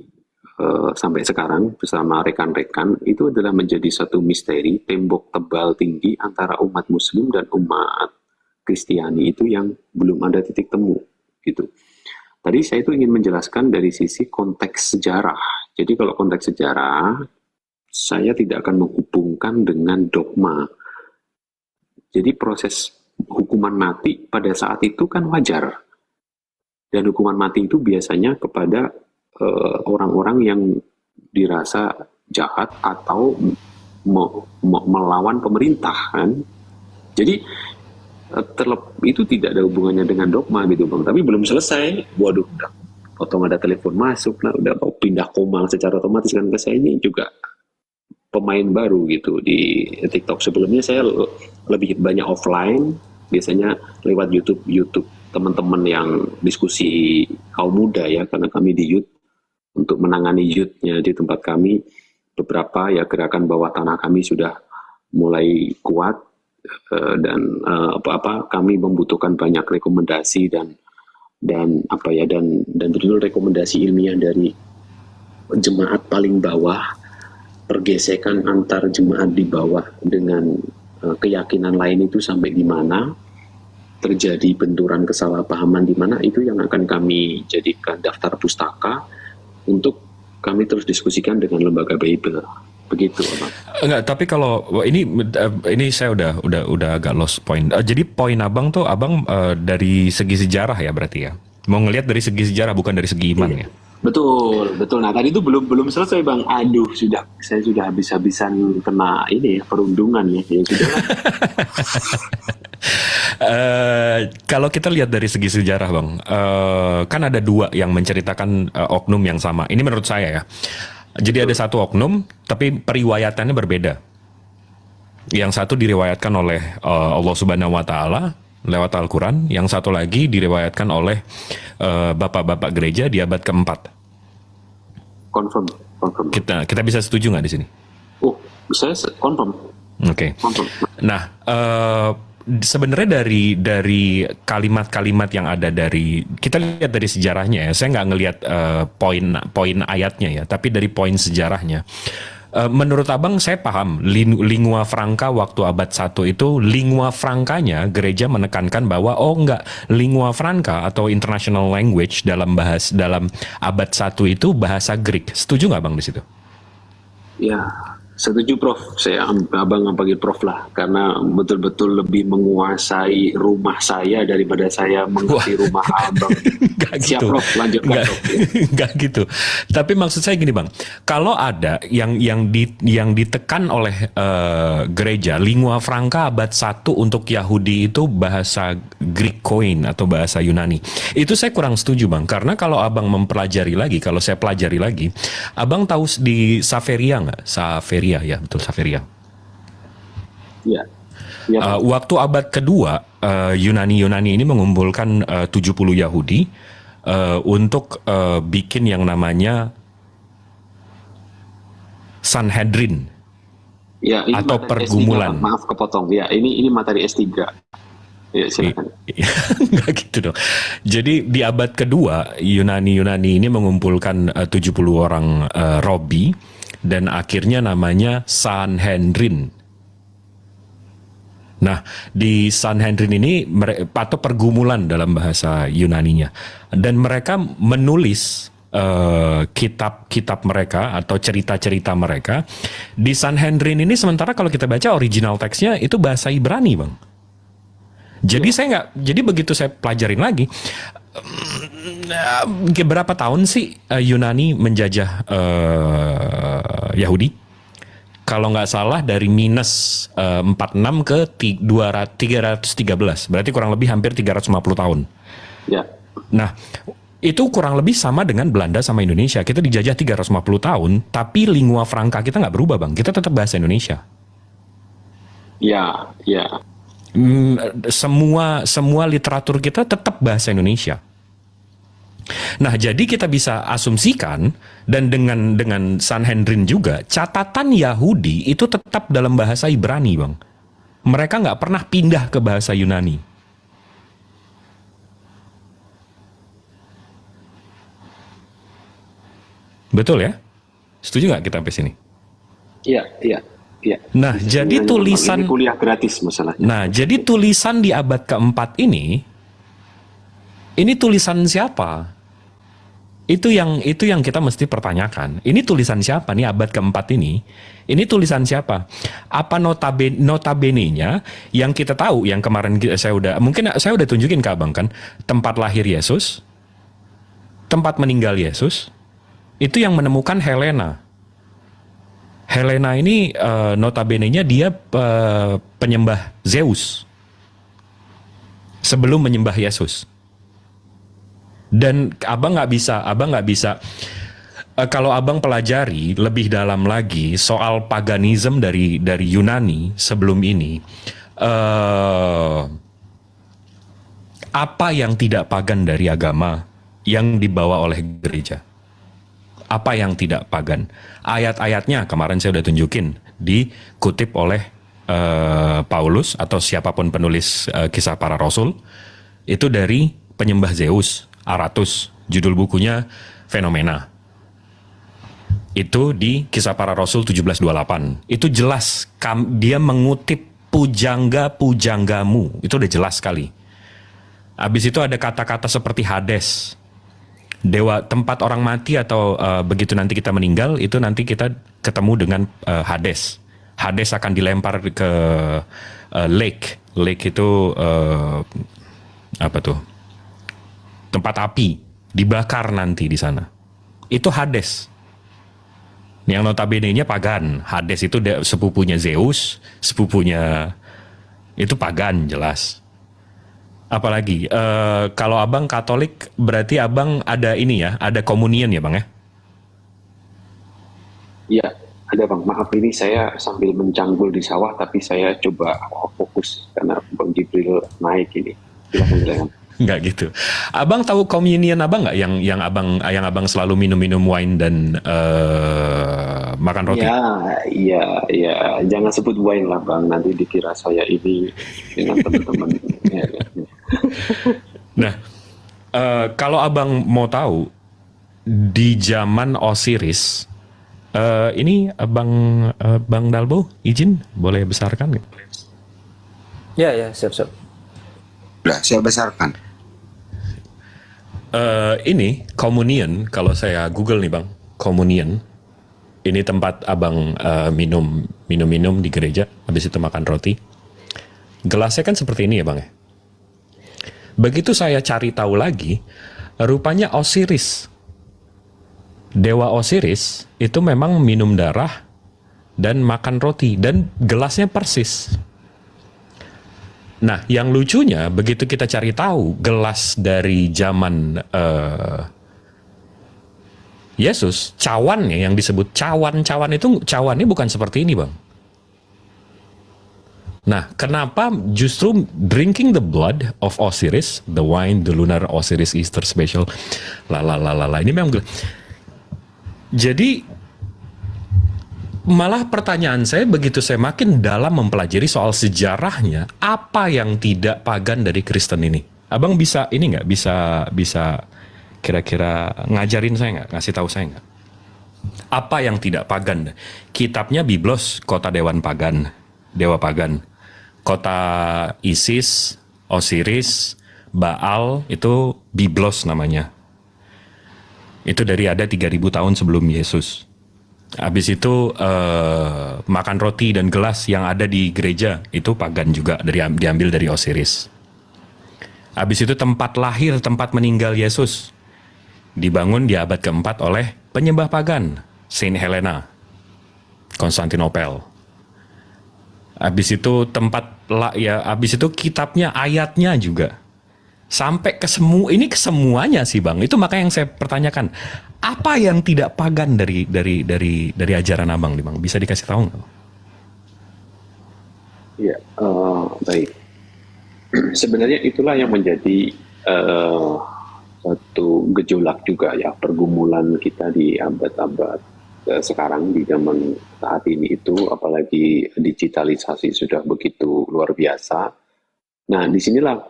sampai sekarang bersama rekan-rekan, itu adalah menjadi satu misteri, tembok tebal tinggi antara umat Muslim dan umat Kristiani itu yang belum ada titik temu gitu. Tadi saya itu ingin menjelaskan dari sisi konteks sejarah. Jadi kalau konteks sejarah, saya tidak akan menghubungkan dengan dogma. Jadi proses hukuman mati pada saat itu kan wajar, dan hukuman mati itu biasanya kepada orang-orang yang dirasa jahat atau melawan pemerintah kan. Jadi itu tidak ada hubungannya dengan dogma gitu bang. Tapi belum selesai, waduh, udah potong ada telepon masuk, nah udah mau pindah Komal secara otomatis kan. Ke saya ini juga pemain baru gitu di TikTok. Sebelumnya saya lebih banyak offline, biasanya lewat YouTube teman-teman yang diskusi kaum muda ya, karena kami di youth untuk menangani youth-nya di tempat kami. Beberapa ya gerakan bawah tanah kami sudah mulai kuat, dan kami membutuhkan banyak rekomendasi dan betul rekomendasi ilmiah dari jemaat paling bawah, pergesekan antar jemaat di bawah dengan keyakinan lain itu sampai di mana, terjadi benturan kesalahpahaman di mana, itu yang akan kami jadikan daftar pustaka untuk kami terus diskusikan dengan lembaga Bible. Begitu, Bang. Enggak, tapi kalau ini saya udah agak lost point. Jadi poin abang tuh dari segi sejarah ya berarti ya. Mau ngelihat dari segi sejarah bukan dari segi iman ya. Betul. Nah tadi itu belum selesai bang. Aduh, saya sudah habis-habisan kena ini ya, perundungan ya. Ya sudah. Kalau kita lihat dari segi sejarah bang, kan ada dua yang menceritakan oknum yang sama. Ini menurut saya ya. Jadi ada satu oknum, tapi periwayatannya berbeda. Yang satu diriwayatkan oleh Allah Subhanahu Wa Taala, lewat Al-Quran, yang satu lagi diriwayatkan oleh bapak-bapak gereja di abad keempat. Confirm. Kita bisa setuju nggak di sini? Oh, saya confirm. Oke. Nah, sebenarnya dari kalimat-kalimat yang ada dari, kita lihat dari sejarahnya ya. Saya nggak ngelihat poin ayatnya ya, tapi dari poin sejarahnya. Menurut abang, saya paham lingua franca waktu abad 1 itu, lingua francanya gereja menekankan bahwa lingua franca atau international language dalam abad 1 itu bahasa Greek. Setuju nggak bang di situ? Ya, setuju Prof. Abang panggil Prof lah, karena betul-betul lebih menguasai rumah saya daripada saya mengerti rumah abang. Gak Siap gitu. Prof, lanjutkan Prof. Gak gitu. Tapi maksud saya gini bang, kalau ada yang ditekan oleh gereja, lingua franca abad 1 untuk Yahudi itu bahasa Greek Koine atau bahasa Yunani. Itu saya kurang setuju bang, karena kalau abang mempelajari lagi, kalau saya pelajari lagi, abang tahu di Saveria nggak? Saveria, ya betul, Saveria. Ya. Waktu abad kedua, Yunani ini mengumpulkan 70 Yahudi untuk bikin yang namanya Sanhedrin, Ya, ini atau materi pergumulan. S3, maaf kepotong. Ya, ini materi S3. Ya, silakan. Nggak gitu dong. Jadi di abad kedua, Yunani ini mengumpulkan 70 orang Robi, dan akhirnya namanya Sanhedrin. Nah, di Sanhedrin ini atau pergumulan dalam bahasa Yunaninya, dan mereka menulis kitab-kitab mereka atau cerita-cerita mereka di Sanhedrin ini. Sementara kalau kita baca original teksnya itu bahasa Ibrani bang. Jadi jadi begitu saya pelajarin lagi, berapa tahun sih Yunani menjajah Yahudi? Kalau nggak salah dari minus 46 ke 313, berarti kurang lebih hampir 350 tahun. Ya. Nah, itu kurang lebih sama dengan Belanda sama Indonesia. Kita dijajah 350 tahun, tapi lingua franca kita nggak berubah bang. Kita tetap bahasa Indonesia. Ya. Semua literatur kita tetap bahasa Indonesia. Nah, jadi kita bisa asumsikan, dan dengan Sanhedrin juga, catatan Yahudi itu tetap dalam bahasa Ibrani, bang. Mereka nggak pernah pindah ke bahasa Yunani. Betul ya? Setuju nggak kita sampai sini? Iya. Nah, jadi tulisan ini kuliah gratis masalahnya. Nah, jadi tulisan di abad keempat ini tulisan siapa? Itu yang kita mesti pertanyakan. Ini tulisan siapa nih abad keempat ini? Ini tulisan siapa? Apa notabene-nya yang kita tahu, yang kemarin saya udah tunjukin ke abang kan, tempat lahir Yesus, tempat meninggal Yesus, itu yang menemukan Helena. Helena ini notabene-nya dia penyembah Zeus sebelum menyembah Yesus. Dan abang nggak bisa kalau abang pelajari lebih dalam lagi soal paganisme dari Yunani sebelum ini, apa yang tidak pagan dari agama yang dibawa oleh gereja? Apa yang tidak pagan? Ayat-ayatnya kemarin saya udah tunjukin, dikutip oleh Paulus atau siapapun penulis kisah para rasul, itu dari penyembah Zeus, Aratus, judul bukunya Fenomena. Itu di Kisah Para Rasul 1728. Itu jelas dia mengutip pujangga-pujanggamu. Itu udah jelas sekali. Habis itu ada kata-kata seperti Hades, dewa tempat orang mati, atau begitu nanti kita meninggal, itu nanti kita ketemu dengan Hades. Hades akan dilempar ke lake. Lake itu apa tuh? Tempat api, dibakar nanti di sana. Itu Hades. Yang notabene-nya pagan. Hades itu sepupunya Zeus, sepupunya itu pagan jelas. Apalagi kalau abang Katolik, berarti abang ada ini ya, ada komunion ya bang ya? Iya, Ada Bang, maaf ini saya sambil mencanggul di sawah tapi saya coba fokus karena Bang Jibril naik ini. Silakan. Nggak gitu. Abang tahu communion abang nggak yang abang selalu minum wine dan makan roti? Ya, jangan sebut wine lah Bang, nanti dikira saya ini dengan teman-teman. Ya. Nah, kalau abang mau tahu di zaman Osiris, ini Bang Dalbo izin boleh besarkan nggak? Ya, siap. Udah, saya besarkan. Ini communion, kalau saya Google nih Bang, communion, ini tempat abang minum di gereja, habis itu makan roti. Gelasnya kan seperti ini ya Bang ya. Begitu saya cari tahu lagi, rupanya Osiris, dewa Osiris itu memang minum darah dan makan roti, dan gelasnya persis. Nah, yang lucunya begitu kita cari tahu gelas dari zaman Yesus, cawannya yang disebut cawannya bukan seperti ini, Bang. Nah, kenapa justru drinking the blood of Osiris, the wine, the lunar Osiris Easter special, ini memang. Jadi malah pertanyaan saya begitu saya makin dalam mempelajari soal sejarahnya, apa yang tidak pagan dari Kristen ini? Abang bisa ini nggak? Bisa kira-kira ngajarin saya nggak? Ngasih tahu saya nggak? Apa yang tidak pagan? Kitabnya Biblos, kota dewan pagan, dewa pagan. Kota Isis, Osiris, Baal itu Biblos namanya. Itu dari ada 3000 tahun sebelum Yesus. Habis itu makan roti dan gelas yang ada di gereja itu pagan juga, diambil dari Osiris. Habis itu tempat lahir, tempat meninggal Yesus dibangun di abad keempat oleh penyembah pagan, Saint Helena, Konstantinopel. Habis itu habis itu kitabnya, ayatnya juga. Sampai ke kesemuanya sih Bang. Itu makanya yang saya pertanyakan, apa yang tidak pagan dari ajaran Abang nih Bang? Bisa dikasih tahu nggak? Ya, baik. Sebenarnya itulah yang menjadi satu gejolak juga ya, pergumulan kita di abad-abad sekarang, di zaman saat ini itu, apalagi digitalisasi sudah begitu luar biasa. Nah, disinilah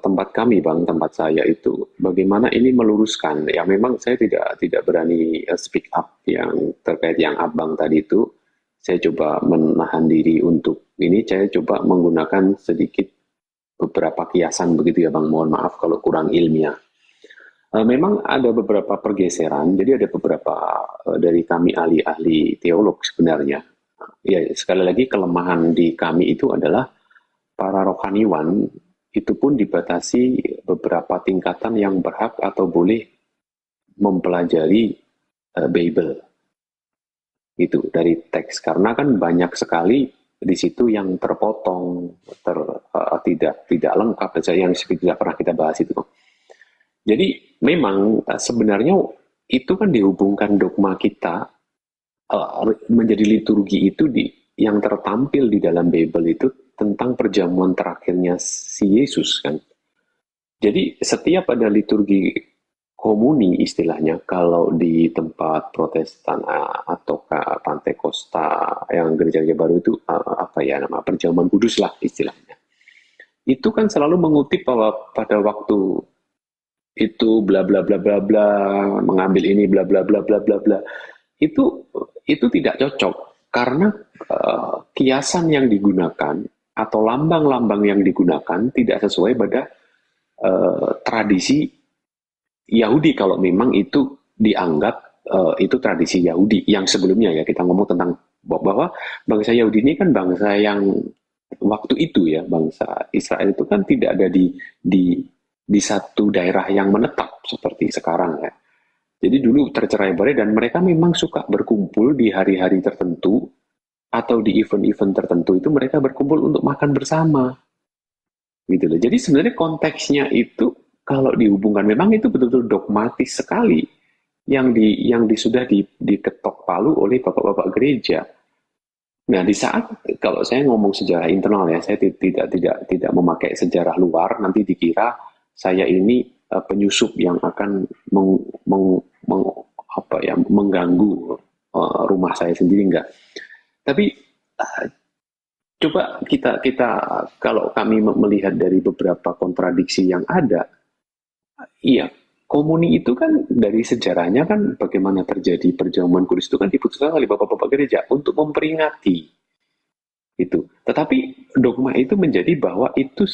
tempat kami, Bang, tempat saya itu, bagaimana ini meluruskan. Ya, memang saya tidak berani speak up yang terkait yang Abang tadi itu. Saya coba menahan diri untuk ini. Saya coba menggunakan sedikit beberapa kiasan begitu ya, Bang. Mohon maaf kalau kurang ilmiah. Memang ada beberapa pergeseran. Jadi ada beberapa dari kami ahli-ahli teolog sebenarnya. Ya, sekali lagi kelemahan di kami itu adalah para rohaniwan itu pun dibatasi beberapa tingkatan yang berhak atau boleh mempelajari Bible itu dari teks, karena kan banyak sekali di situ yang terpotong, tidak lengkap, yang tidak pernah kita bahas itu. Jadi memang sebenarnya itu kan dihubungkan dogma kita menjadi liturgi itu yang tertampil di dalam Bible itu tentang perjamuan terakhirnya si Yesus kan. Jadi setiap ada liturgi komuni istilahnya, kalau di tempat Protestan atau Pantekosta yang gereja-gereja baru itu nama perjamuan kudus lah istilahnya. Itu kan selalu mengutip bahwa pada waktu itu bla bla bla bla bla, mengambil ini bla bla bla bla bla bla. Itu tidak cocok karena kiasan yang digugakan atau lambang-lambang yang digunakan tidak sesuai pada tradisi Yahudi, kalau memang itu dianggap itu tradisi Yahudi yang sebelumnya ya. Kita ngomong tentang bahwa bangsa Yahudi ini kan bangsa yang waktu itu ya, bangsa Israel itu kan tidak ada di satu daerah yang menetap seperti sekarang ya. Jadi dulu tercerai-berai dan mereka memang suka berkumpul di hari-hari tertentu atau di event-event tertentu, itu mereka berkumpul untuk makan bersama. Gitu loh. Jadi sebenarnya konteksnya itu kalau dihubungkan memang itu betul-betul dogmatis sekali sudah diketok palu oleh bapak-bapak gereja. Nah, di saat kalau saya ngomong sejarah internal ya, saya tidak memakai sejarah luar, nanti dikira saya ini penyusup yang akan mengganggu rumah saya sendiri, enggak. Tapi coba kita kalau kami melihat dari beberapa kontradiksi yang ada, iya, komuni itu kan dari sejarahnya kan bagaimana terjadi perjamuan kudus itu kan diputuskan oleh bapak-bapak gereja untuk memperingati itu. Tetapi dogma itu menjadi bahwa itu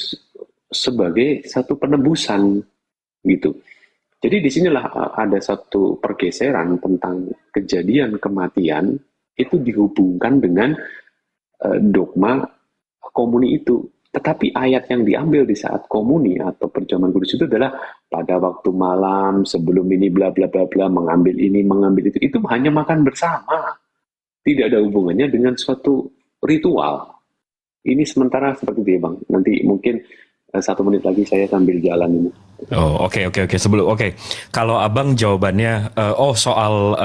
sebagai satu penebusan gitu. Jadi disinilah ada satu pergeseran tentang kejadian kematian itu dihubungkan dengan dogma komuni itu. Tetapi ayat yang diambil di saat komuni atau perjamuan kudus itu adalah pada waktu malam sebelum ini bla bla bla bla mengambil ini mengambil itu hanya makan bersama, tidak ada hubungannya dengan suatu ritual. Ini sementara seperti itu ya Bang. Nanti mungkin 1 menit lagi saya sambil jalan ini. Oh, oke. Kalau Abang jawabannya soal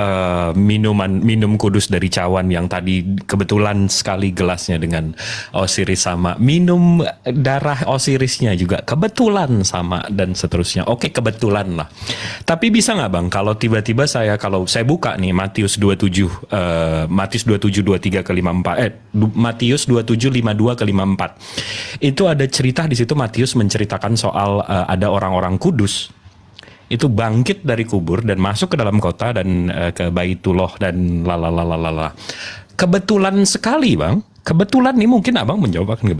minum kudus dari cawan yang tadi kebetulan sekali gelasnya dengan Osiris sama, minum darah Osirisnya juga kebetulan sama dan seterusnya. Oke, kebetulan lah. Tapi bisa nggak Bang kalau tiba-tiba kalau saya buka nih Matius 27 Matius 27 23 ke 54 Matius 27 52 ke 54. Itu ada cerita di situ Matius menceritakan soal ada orang-orang kudus itu bangkit dari kubur dan masuk ke dalam kota dan ke Baitullah dan lalalala. Kebetulan sekali Bang, kebetulan nih mungkin Abang menjawab akan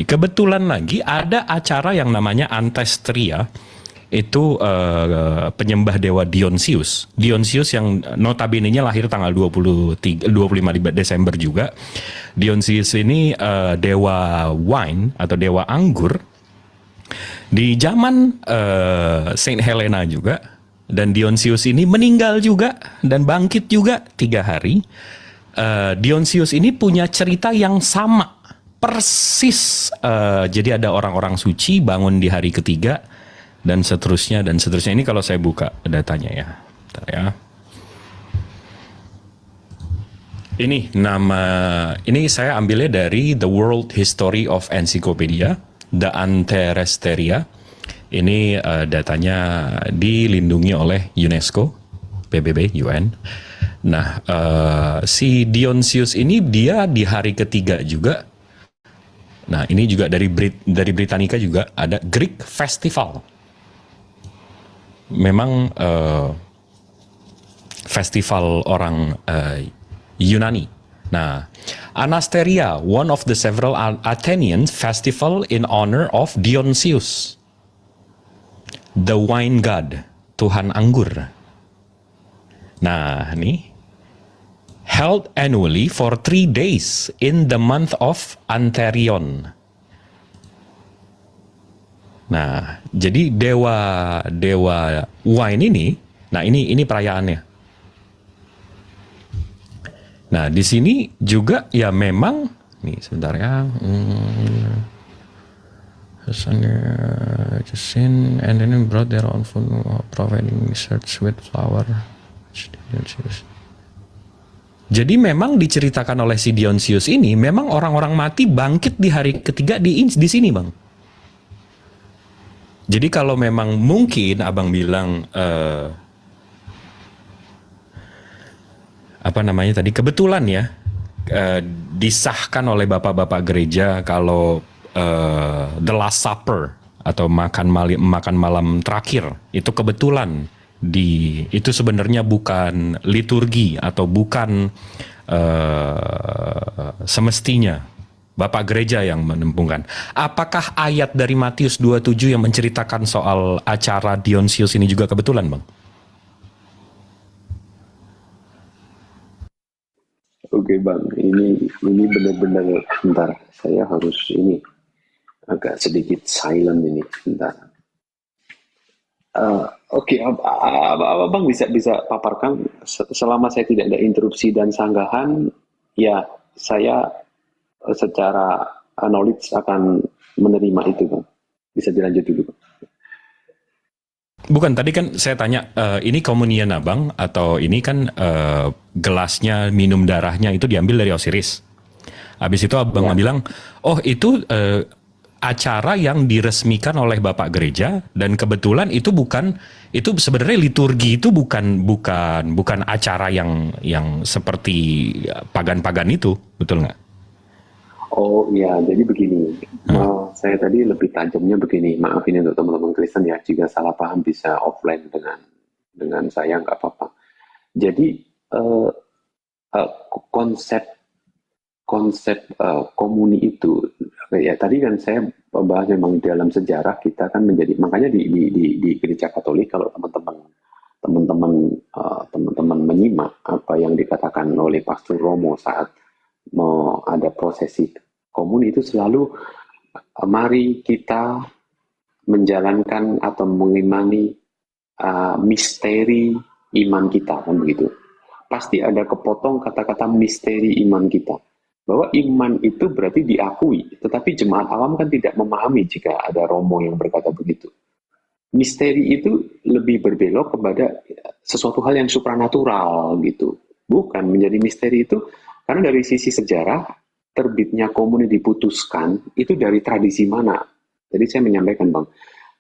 kebetulan lagi ada acara yang namanya Antestria. Itu penyembah dewa Dionysius yang notabene-nya lahir tanggal 25 Desember juga. Dionysius ini dewa wine atau dewa anggur di zaman Saint Helena juga, dan Dionysius ini meninggal juga dan bangkit juga 3 hari. Dionysius ini punya cerita yang sama persis. Jadi ada orang-orang suci bangun di hari ketiga dan seterusnya. Ini kalau saya buka datanya ya. Bentar ya. Ini saya ambilnya dari The World History of Encyclopedia, The Antestria. Ini datanya dilindungi oleh UNESCO, PBB, UN. Nah, si Dionysius ini dia di hari ketiga juga. Nah, ini juga dari Britannica juga ada Greek Festival. Memang festival orang Yunani. Nah, Anasteria, one of the several Athenian festival in honor of Dionysius, the wine god, Tuhan anggur. Nah, nih held annually for 3 days in the month of Anterion. Nah, jadi dewa wine ini, nah ini perayaannya. Nah, di sini juga ya memang nih sebentar ya. And then brought their own food, providing desserts with flour. Jadi memang diceritakan oleh si Dionysius ini, memang orang-orang mati bangkit di hari ketiga di sini, Bang. Jadi kalau memang mungkin Abang bilang apa namanya tadi, kebetulan ya disahkan oleh bapak-bapak gereja kalau the last supper atau makan malam terakhir itu kebetulan itu sebenarnya bukan liturgi atau bukan semestinya bapak gereja yang menempungkan. Apakah ayat dari Matius 27 yang menceritakan soal acara Dionysius ini juga kebetulan, Bang? Oke Bang, ini benar-benar bentar. Saya harus ini agak sedikit silent ini bentar. Oke, Abang bisa paparkan selama saya tidak ada interupsi dan sanggahan, ya saya secara knowledge akan menerima itu Bang. Bisa dilanjut dulu Bang. Bukan, tadi kan saya tanya, ini komunian abang atau ini kan gelasnya minum darahnya itu diambil dari Osiris. Habis itu abang bilang, oh itu acara yang diresmikan oleh Bapak Gereja dan kebetulan itu sebenarnya liturgi itu bukan acara yang seperti pagan-pagan itu, betul nggak? Oh iya, jadi begini. Saya tadi lebih tajamnya begini. Maaf ini untuk teman-teman Kristen ya, jika salah paham bisa offline dengan saya nggak apa-apa. Jadi konsep komuni itu ya tadi kan saya bahas memang dalam sejarah kita kan menjadi, makanya di gereja Katolik kalau teman-teman menyimak apa yang dikatakan oleh Pastor Romo saat mau ada prosesi komuni itu selalu mari kita menjalankan atau mengimani misteri iman kita, kan begitu. Pasti ada kepotong kata-kata misteri iman kita. Bahwa iman itu berarti diakui, tetapi jemaat awam kan tidak memahami jika ada Romo yang berkata begitu. Misteri itu lebih berbelok kepada sesuatu hal yang supranatural gitu. Bukan menjadi misteri itu, karena dari sisi sejarah, terbitnya komuni diputuskan, itu dari tradisi mana? Jadi saya menyampaikan Bang,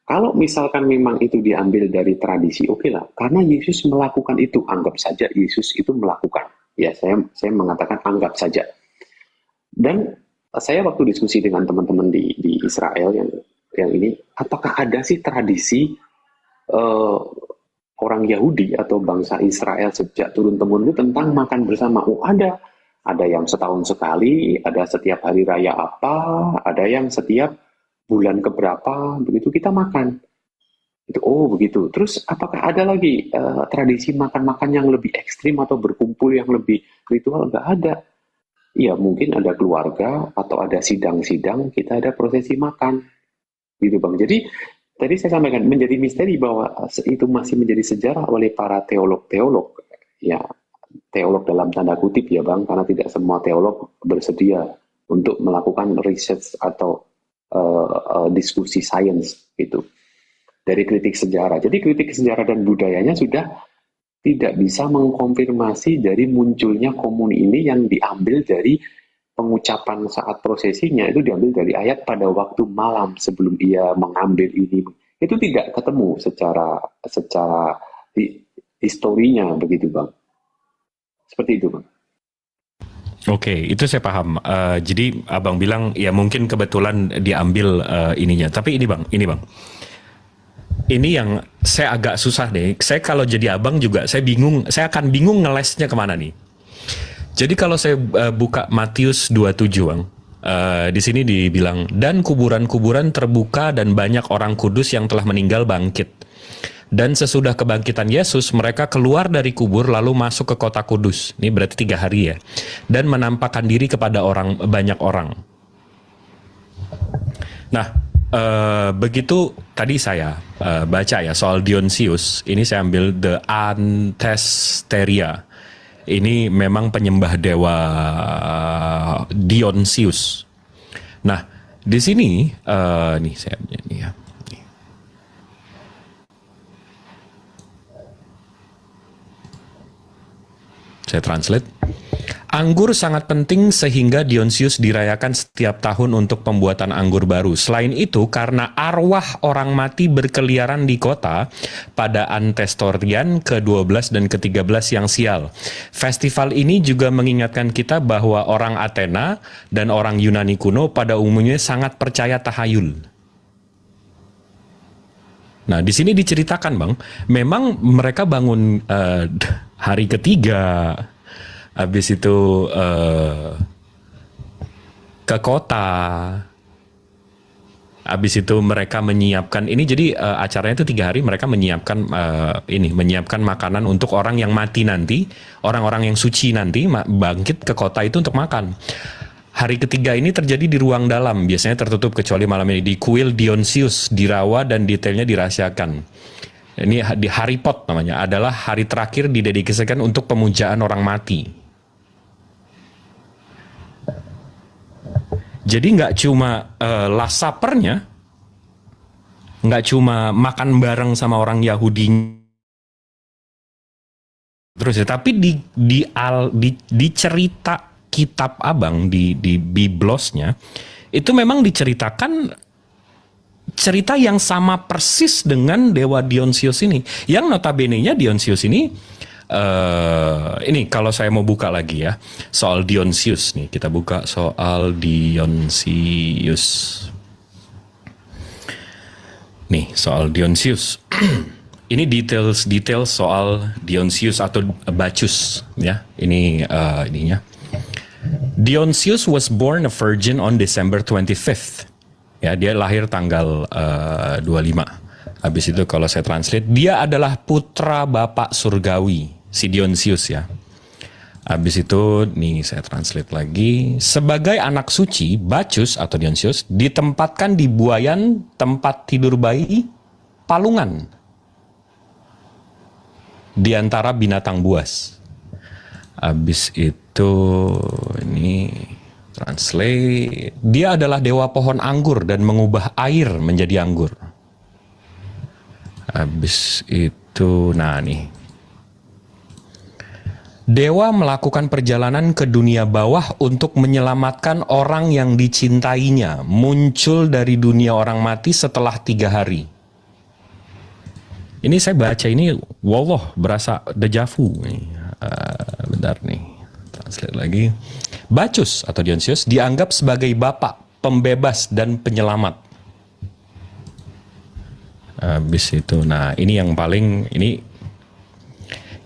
kalau misalkan memang itu diambil dari tradisi, oke lah. Karena Yesus melakukan itu, anggap saja Yesus itu melakukan. Ya, saya mengatakan anggap saja. Dan saya waktu diskusi dengan teman-teman di Israel yang ini, apakah ada sih tradisi orang Yahudi atau bangsa Israel sejak turun-temurun itu tentang makan bersama? Oh ada. Ada yang setahun sekali, ada setiap hari raya apa, ada yang setiap bulan keberapa, begitu kita makan. Itu, oh begitu. Terus apakah ada lagi tradisi makan-makan yang lebih ekstrim atau berkumpul yang lebih ritual? Nggak ada. Ya mungkin ada keluarga atau ada sidang-sidang, kita ada prosesi makan. Gitu Bang. Jadi tadi saya sampaikan menjadi misteri bahwa itu masih menjadi sejarah oleh para teolog-teolog. Ya, teolog dalam tanda kutip ya Bang, karena tidak semua teolog bersedia untuk melakukan research atau diskusi sains itu dari kritik sejarah. Jadi kritik sejarah dan budayanya sudah tidak bisa mengkonfirmasi dari munculnya komuni ini yang diambil dari pengucapan saat prosesinya, itu diambil dari ayat pada waktu malam sebelum ia mengambil ini. Itu tidak ketemu secara historinya begitu Bang. Seperti itu Bang. Oke, itu saya paham. Jadi abang bilang ya mungkin kebetulan diambil ininya. Tapi ini bang, ini yang saya agak susah deh. Saya kalau jadi abang juga saya bingung. Saya akan bingung ngelesnya kemana nih. Jadi kalau saya buka Matius 27 bang, di sini dibilang dan kuburan-kuburan terbuka dan banyak orang kudus yang telah meninggal bangkit. Dan sesudah kebangkitan Yesus, mereka keluar dari kubur lalu masuk ke kota kudus. Ini berarti 3 hari ya. Dan menampakkan diri kepada banyak orang. Nah, begitu tadi saya baca ya soal Dionysius. Ini saya ambil The Anthesteria. Ini memang penyembah dewa Dionysius. Nah, di sini, nih saya ini ya. Saya translate. Anggur sangat penting sehingga Dionysius dirayakan setiap tahun untuk pembuatan anggur baru. Selain itu, karena arwah orang mati berkeliaran di kota pada Anthestorian ke-12 dan ke-13 yang sial. Festival ini juga mengingatkan kita bahwa orang Athena dan orang Yunani kuno pada umumnya sangat percaya tahayul. Nah, di sini diceritakan, Bang, memang mereka bangun hari ketiga, habis itu ke kota, habis itu mereka menyiapkan ini. Jadi acaranya itu 3 hari, mereka menyiapkan makanan untuk orang yang mati nanti, orang-orang yang suci nanti bangkit ke kota itu untuk makan. Hari ketiga ini terjadi di ruang dalam, biasanya tertutup kecuali malam ini, di kuil Dionysius, dirawat dan detailnya dirahasiakan. Ini di hari Pot namanya, adalah hari terakhir didedikasikan untuk pemujaan orang mati. Jadi nggak cuma Last Supper-nya, nggak cuma makan bareng sama orang Yahudi terus ya, tapi di cerita kitab Abang di Biblosnya itu memang diceritakan cerita yang sama persis dengan Dewa Dionysius ini. Yang notabene-nya Dionysius ini kalau saya mau buka lagi ya soal Dionysius nih, kita buka soal Dionysius. Nih, soal Dionysius. Ini details soal Dionysius atau Bacchus ya. Ini ininya. Dionysius was born a virgin on December 25th. Ya, dia lahir tanggal 25. Habis itu kalau saya translate, dia adalah putra Bapak Surgawi, si Dionysius ya. Habis itu nih saya translate lagi, sebagai anak suci, Bacchus atau Dionysius ditempatkan di buayan tempat tidur bayi palungan di antara binatang buas. Habis itu ini translate, dia adalah dewa pohon anggur dan mengubah air menjadi anggur. Habis itu, nah nih, dewa melakukan perjalanan ke dunia bawah untuk menyelamatkan orang yang dicintainya, muncul dari dunia orang mati setelah 3 hari. Ini saya baca ini, wallah berasa dejavu. Bentar nih, translate lagi. Bacchus atau Dionysius dianggap sebagai bapak, pembebas dan penyelamat. Habis itu, nah ini yang paling ini.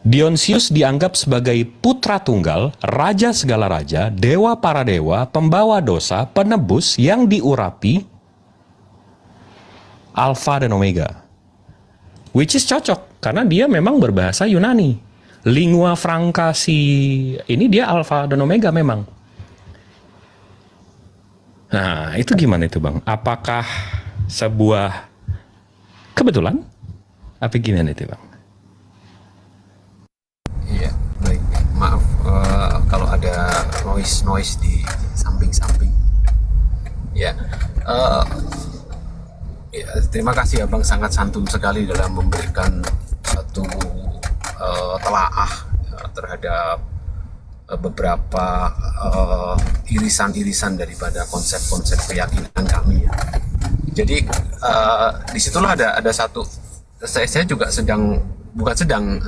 Dionysius dianggap sebagai putra tunggal, raja segala raja, dewa para dewa, pembawa dosa, penebus yang diurapi, Alfa dan Omega. Which is cocok, karena dia memang berbahasa Yunani. Lingua franca ini dia Alfa dan Omega memang. Nah, itu gimana itu Bang? Apakah sebuah kebetulan? Apa gimana itu Bang? Iya, baik. Maaf kalau ada noise di samping-samping. Ya, ya, terima kasih Abang, sangat santun sekali dalam memberikan satu telaah terhadap beberapa irisan-irisan daripada konsep-konsep keyakinan kami ya. Jadi disitulah ada satu, saya juga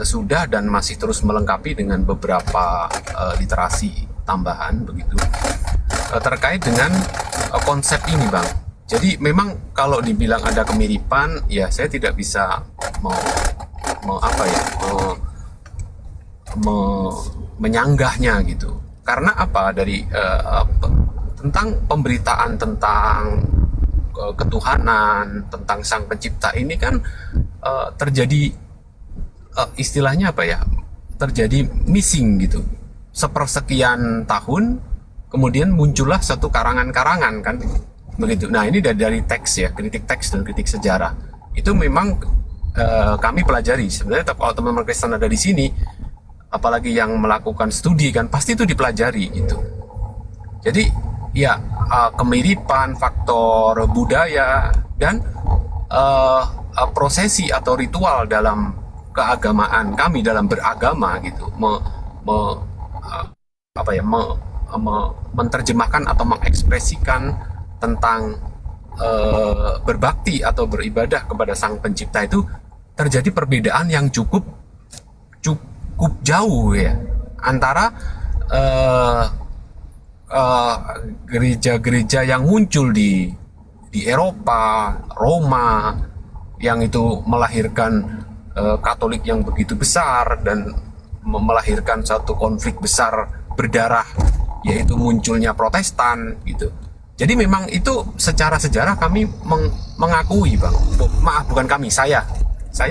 sudah dan masih terus melengkapi dengan beberapa literasi tambahan begitu terkait dengan konsep ini Bang. Jadi memang kalau dibilang ada kemiripan, ya saya tidak bisa menyanggahnya gitu. Karena apa? Dari tentang pemberitaan tentang ketuhanan, tentang Sang Pencipta ini kan terjadi istilahnya apa ya? Terjadi missing gitu. Sepersekian tahun kemudian muncullah satu karangan-karangan kan begitu. Nah, ini dari teks ya, kritik teks dan kritik sejarah. Itu memang kami pelajari. Sebenarnya kalau teman-teman Kristen ada di sini, apalagi yang melakukan studi kan pasti itu dipelajari gitu. Jadi ya kemiripan, faktor budaya dan prosesi atau ritual dalam keagamaan kami dalam beragama gitu menerjemahkan atau mengekspresikan tentang berbakti atau beribadah kepada Sang Pencipta itu terjadi perbedaan yang cukup jauh ya antara gereja-gereja yang muncul di Eropa, Roma, yang itu melahirkan Katolik yang begitu besar dan melahirkan satu konflik besar berdarah, yaitu munculnya Protestan gitu. Jadi memang itu secara sejarah kami mengakui Bang, maaf bukan kami, saya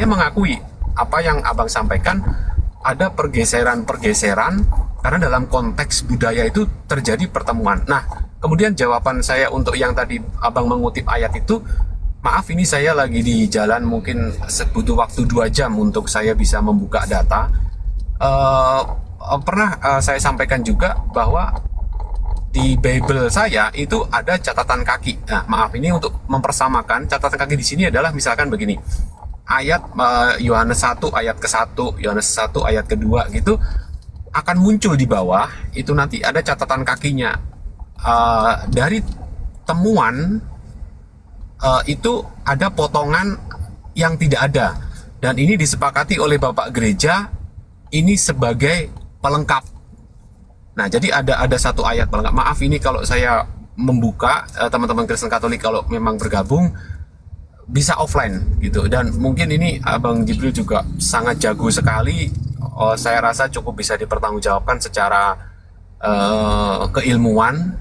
mengakui apa yang Abang sampaikan, ada pergeseran-pergeseran karena dalam konteks budaya itu terjadi pertemuan. Nah, kemudian jawaban saya untuk yang tadi Abang mengutip ayat itu, maaf ini saya lagi di jalan, mungkin butuh waktu 2 jam untuk saya bisa membuka data. Pernah saya sampaikan juga bahwa di Bible saya itu ada catatan kaki. Nah, maaf, ini untuk mempersamakan catatan kaki di sini adalah misalkan begini. Ayat Yohanes 1 ayat ke-1, Yohanes 1 ayat ke-2 gitu akan muncul di bawah, itu nanti ada catatan kakinya. Dari temuan itu ada potongan yang tidak ada, dan ini disepakati oleh Bapak Gereja ini sebagai pelengkap. Nah, jadi ada satu ayat pelengkap. Maaf ini kalau saya membuka, teman-teman Kristen Katolik kalau memang bergabung bisa offline gitu, dan mungkin ini Abang Jibril juga sangat jago sekali. Saya rasa cukup bisa dipertanggungjawabkan secara keilmuan.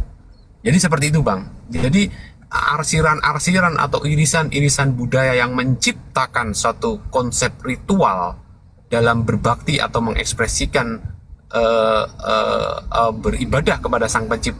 Jadi seperti itu, Bang. Jadi arsiran-arsiran atau irisan-irisan budaya yang menciptakan suatu konsep ritual dalam berbakti atau mengekspresikan beribadah kepada Sang Pencipta